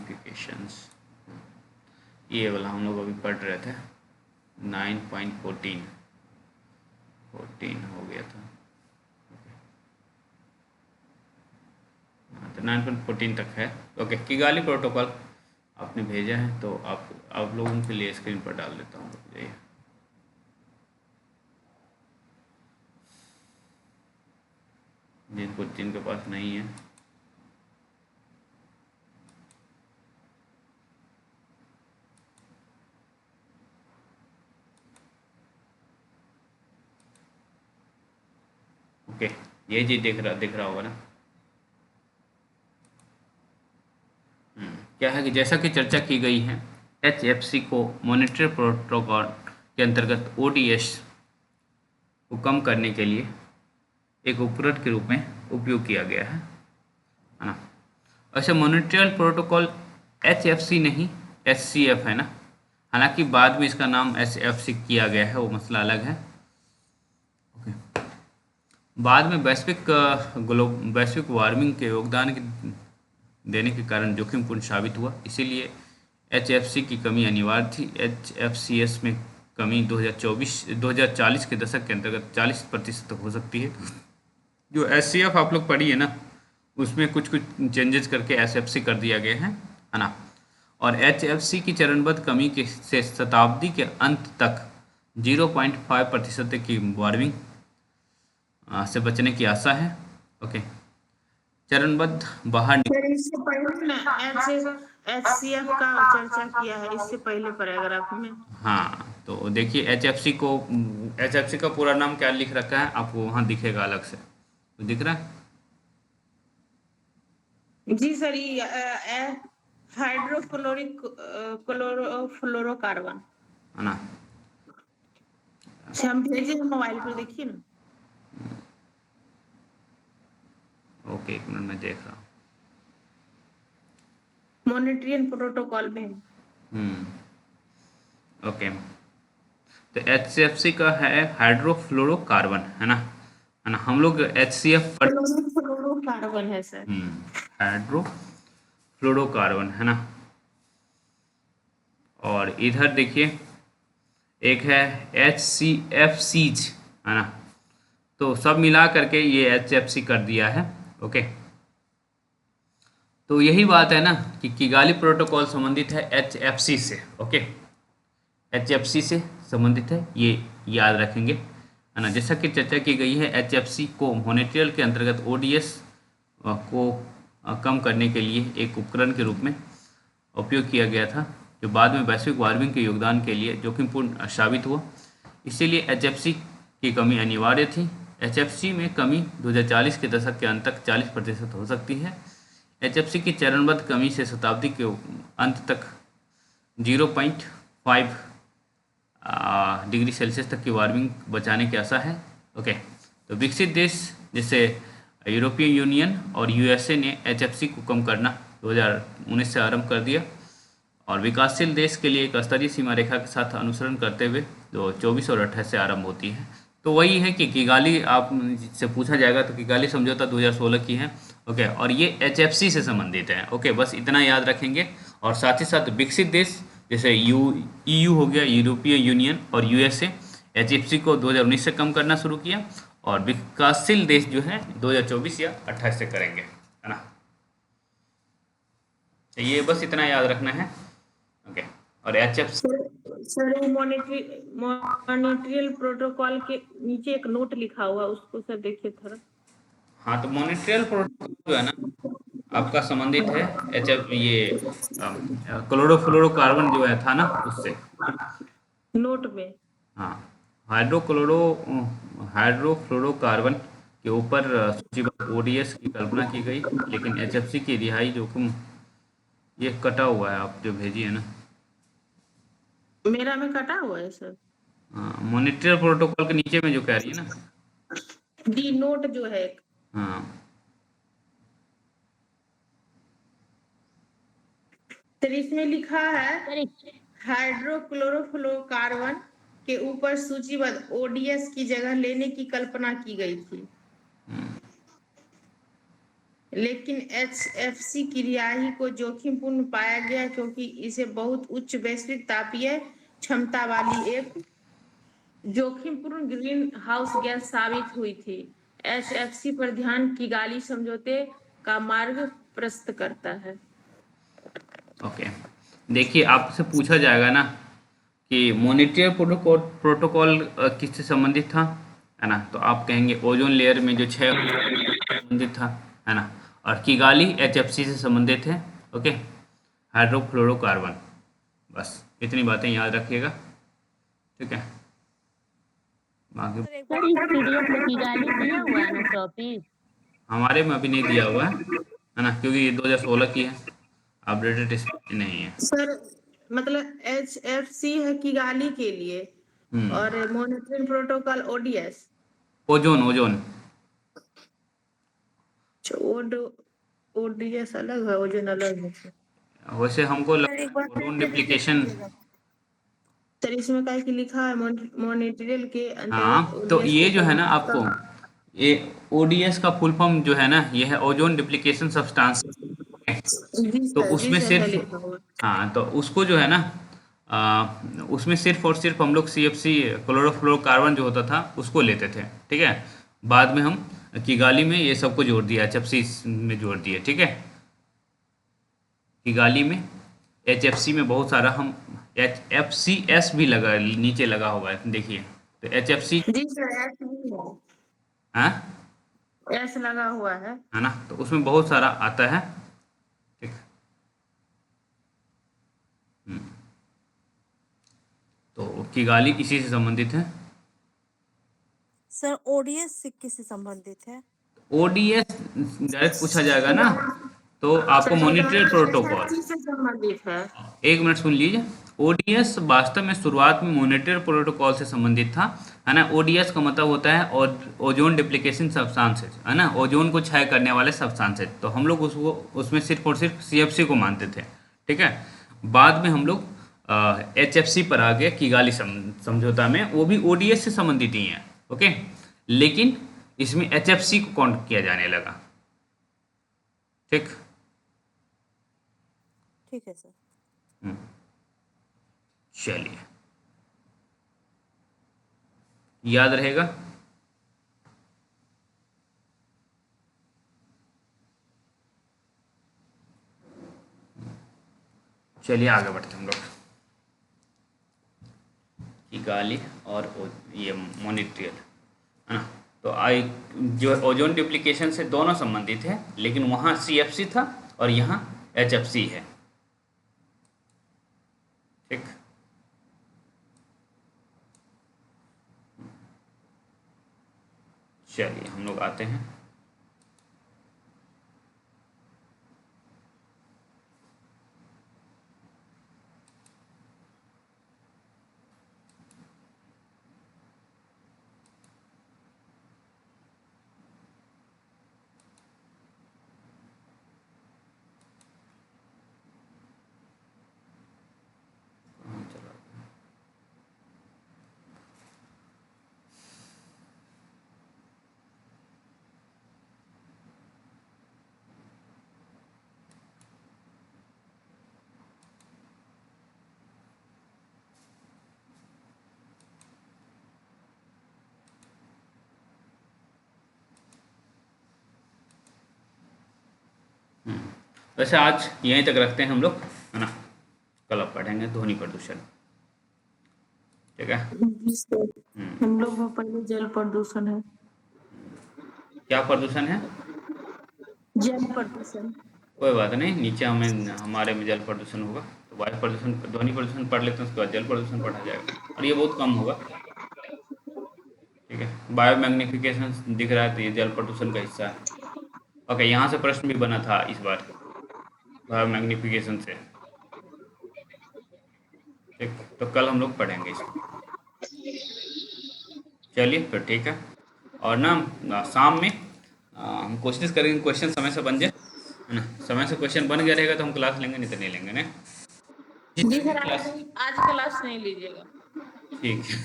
मॉडिफिकेशंस, ये वाला हम लोग अभी पढ़ रहे थे 9.14 हो गया था। हाँ, तो 9.14 तक है। ओके, किगाली प्रोटोकॉल आपने भेजा है तो आप लोगों के लिए स्क्रीन पर डाल देता हूँ। ये जिनके पास नहीं है, ओके, ये चीज दिख रहा होगा ना। क्या है कि जैसा कि चर्चा की गई है, HFC को मॉनिटरी प्रोटोकॉल के अंतर्गत ODS को कम करने के लिए एक उपकरण के रूप में उपयोग किया गया है ना। वैसे मॉनिटरी प्रोटोकॉल HFC नहीं SCF है ना, हालांकि बाद में इसका नाम SFC किया गया है, वो मसला अलग है। ओके, बाद में वैश्विक वार्मिंग के योगदान देने के कारण जोखिमपूर्ण साबित हुआ, इसीलिए HFC की कमी अनिवार्य थी। HFCS में कमी 2040 के दशक के अंतर्गत 40% तक हो सकती है। जो SCF आप लोग पढ़ी है ना, उसमें कुछ चेंजेस करके SFC कर दिया गया है ना। और HFC की चरणबद्ध कमी से शताब्दी के अंत तक 0.5% की वार्मिंग से बचने की आशा है। ओके, चरणबद्ध बाहर सर इससे पहले ना HCF का चर्चा किया है, इससे पहले पैराग्राफ में। हाँ, तो देखिए HFC का पूरा नाम क्या लिख रखा है आपको वहाँ दिखेगा अलग से, तो दिख रहा है? जी सर, ये हाइड्रोक्लोरिक क्लोरोफ्लोरोकार्बन है ना। हम भेजे मोबाइल पर, देखिए ना। ओके, एक मिनट में देख रहा हूँ। मॉनिटरिंग प्रोटोकॉल में। ओके, तो HCFC का है हाइड्रोफ्लोरोकार्बन, है ना। हम लोग HCF पर क्लोरोफ्लोरोकार्बन है सर। हाइड्रोफ्लोरोकार्बन, है ना। और इधर देखिए एक है HCFCs, है ना। तो सब मिला करके ये HFC कर दिया है। ओके, तो यही बात है ना कि किगाली प्रोटोकॉल संबंधित है HFC से। ओके, HFC से संबंधित है, ये याद रखेंगे, है ना। जैसा कि चर्चा की गई है, HFC को मॉनिटरियल के अंतर्गत ODS को कम करने के लिए एक उपकरण के रूप में उपयोग किया गया था, जो बाद में वैश्विक वार्मिंग के योगदान के लिए जोखिमपूर्ण साबित हुआ, इसीलिए HFC की कमी अनिवार्य थी। HFC में कमी 2040 के दशक के अंत तक 40% हो सकती है। HFC की चरणबद्ध कमी से शताब्दी के अंत तक 0.5 डिग्री सेल्सियस तक की वार्मिंग बचाने की आशा है। ओके, तो विकसित देश जैसे यूरोपियन यूनियन और USA ने HFC को कम करना 2019 से आरंभ कर दिया, और विकासशील देश के लिए एक स्तरीय सीमा रेखा के साथ अनुसरण करते हुए जो 24 और 28 से आरंभ होती है। तो वही है कि किगाली आप से पूछा जाएगा तो किगाली समझौता 2016 की है। ओके, और ये HFC से संबंधित है। ओके, बस इतना याद रखेंगे। और साथ ही साथ विकसित देश जैसे EU हो गया, यूरोपियन यूनियन और USA HFC को 2019 से कम करना शुरू किया, और विकासशील देश जो है 2024 या 28 से करेंगे, है ना। ये बस इतना याद रखना है। ओके, और HFC सर मॉनिटरियल प्रोटोकॉल के नीचे एक नोट लिखा हुआ, उसको सर देखिए थोड़ा। हाँ, तो मॉनिटरियल प्रोटोकॉल जो है ना आपका संबंधित है ये क्लोरोफ्लोरोकार्बन जो है था ना उससे, नोट में। हाँ, हाइड्रोफ्लोरोकार्बन के ऊपर सूचीबद्ध ODS की कल्पना की गई, लेकिन HFC की रिहाई जोखिम ये कटा हुआ है, आप जो भेजी है ना। मेरा में कटा हुआ है सर। हाँ, मॉनिटरियल प्रोटोकॉल के नीचे में जो कह रही है ना, डी नोट जो है। हाँ, तो इसमें लिखा है हाइड्रोक्लोरोफ्लोरोकार्बन के ऊपर सूचीबद्ध ODS की जगह लेने की कल्पना की गई थी, लेकिन HFC की रिहाई को जोखिमपूर्ण पाया गया क्योंकि इसे बहुत उच्च वैश्विक तापीय क्षमता वाली एक जोखिमपूर्ण ग्रीन हाउस गैस साबित हुई थी। HFC पर ध्यान किगाली समझौते का मार्ग प्रशस्त करता है। ओके, देखिए आपसे पूछा जाएगा ना कि मॉनिटरी प्रोटोकॉल प्रोटोकॉल किससे संबंधित था, है ना, तो आप कहेंगे ओजोन लेयर में जो 6 संबंधित था, है ना, और किगाली HFC से संबंधित है। ओके, हाइड्रोफ्लोरोकार्बन, बस इतनी बातें याद रखिएगा, ठीक है। बाकी सर एक सर बात इस पीडीएफ में किगाली दिया हुआ है ना टॉपिक? हमारे में अभी नहीं दिया हुआ है ना, क्योंकि ये 2016 की है, अपडेटेड इसमें नहीं है। सर मतलब HFC है किगाली के लिए और monitoring protocol ODS। Ozone ozone ODS अलग है, ओजोन अलग है। वैसे हमको सर एक बार फिर ओजोन से रिपीट डिप्लीकेशन। कीजिएगा। सर इसमें क्या है कि लिखा है मॉनिटरियल के अंतर्गत हाँ, तो ODS ये को जो है ना आपको, कम। ये ODS का फुल फॉर्म जो है ना, ये है ओजोन डिप्लीकेशन सब्सटेंस। तो जी उसमें सर है सिर्फ, लिखा हुआ। हाँ, तो उसको जो है ना, उसमें सिर्फ और सिर्फ हम लोग CFC क्लोरोफ्लोरोकार्बन जो होता था उसको लेते थे, ठीक है। बाद में हम किगाली में ये सबको जोड़ दिया, HFC में जोड़ दिए, ठीक है। किगाली में HFC में बहुत सारा हम HFCS भी लगा, नीचे लगा हुआ है, देखिए, तो HFC, जी सर एस नहीं हाँ, है, एस लगा हुआ है। है ना, तो उसमें बहुत सारा आता है, ठीक। हम्म, तो किगाली इसी से संबंधित है। सर ODS से किससे संबंधित है? ODS डायरेक्ट पूछा जाएगा ना, तो आपको सर मॉनिटरी प्रोटोकॉल, HFC से संबंधित है। एक मिनट सुन लीजिए। ODS वास्तव में शुरुआत में मॉनिटरी प्रोटोकॉल से संबंधित था, है ना। ODS का मतलब होता है और ओजोन डिप्लीकेशन सब्सटेंसेज, है ना, ओजोन को क्षय करने वाले सब्सटेंसेज। तो हम लोग उसको उसमें सिर्फ और सिर्फ CFC को मानते थे, ठीक है। बाद में हम लोग HFC पर आ गए किगाली समझौता में, वो भी ODS से संबंधित ही है, ओके, लेकिन इसमें HFC को काउंट किया जाने लगा, ठीक। ठीक है सर। हम्म, चलिए, याद रहेगा। चलिए आगे बढ़ते हैं हम लोग। किगाली और ये मॉनिट्रियल, है ना, तो आई जो ओजोन डिप्लीकेशन से दोनों संबंधित है, लेकिन वहाँ CFC था और यहाँ HFC है, ठीक। चलिए हम लोग आते हैं वैसे आज यहीं तक रखते हैं हम लोग, है ना, कल अब पढ़ेंगे ध्वनि प्रदूषण, ठीक है। जी सर हम लोग में पहले जल प्रदूषण है। क्या प्रदूषण है? जल प्रदूषण। कोई बात नहीं, नीचे हमें हमारे में जल प्रदूषण होगा, तो वायु प्रदूषण ध्वनि प्रदूषण पढ़ लेते हैं, उसके बाद जल प्रदूषण पढ़ा जाएगा, और ये बहुत कम होगा, ठीक है। बायो मैग्निफिकेशन दिख रहा है, तो ये जल प्रदूषण का हिस्सा है। ओके, यहाँ से प्रश्न भी बना था इस बार बायो मैग्निफिकेशन से, ठीक। तो कल हम लोग पढ़ेंगे इसको, चलिए फिर, ठीक है। और ना शाम में हम कोशिश करेंगे क्वेश्चन समय से बन जाए, है ना। समय से क्वेश्चन बन गया रहेगा तो हम क्लास लेंगे, नहीं तो नहीं लेंगे, नहीं जी सर क्लास, आज क्लास नहीं लीजिएगा, ठीक है,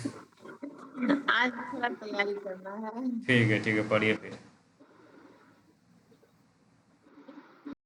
आज थोड़ा तैयारी करना है। ठीक है, ठीक है, पढ़िए फिर।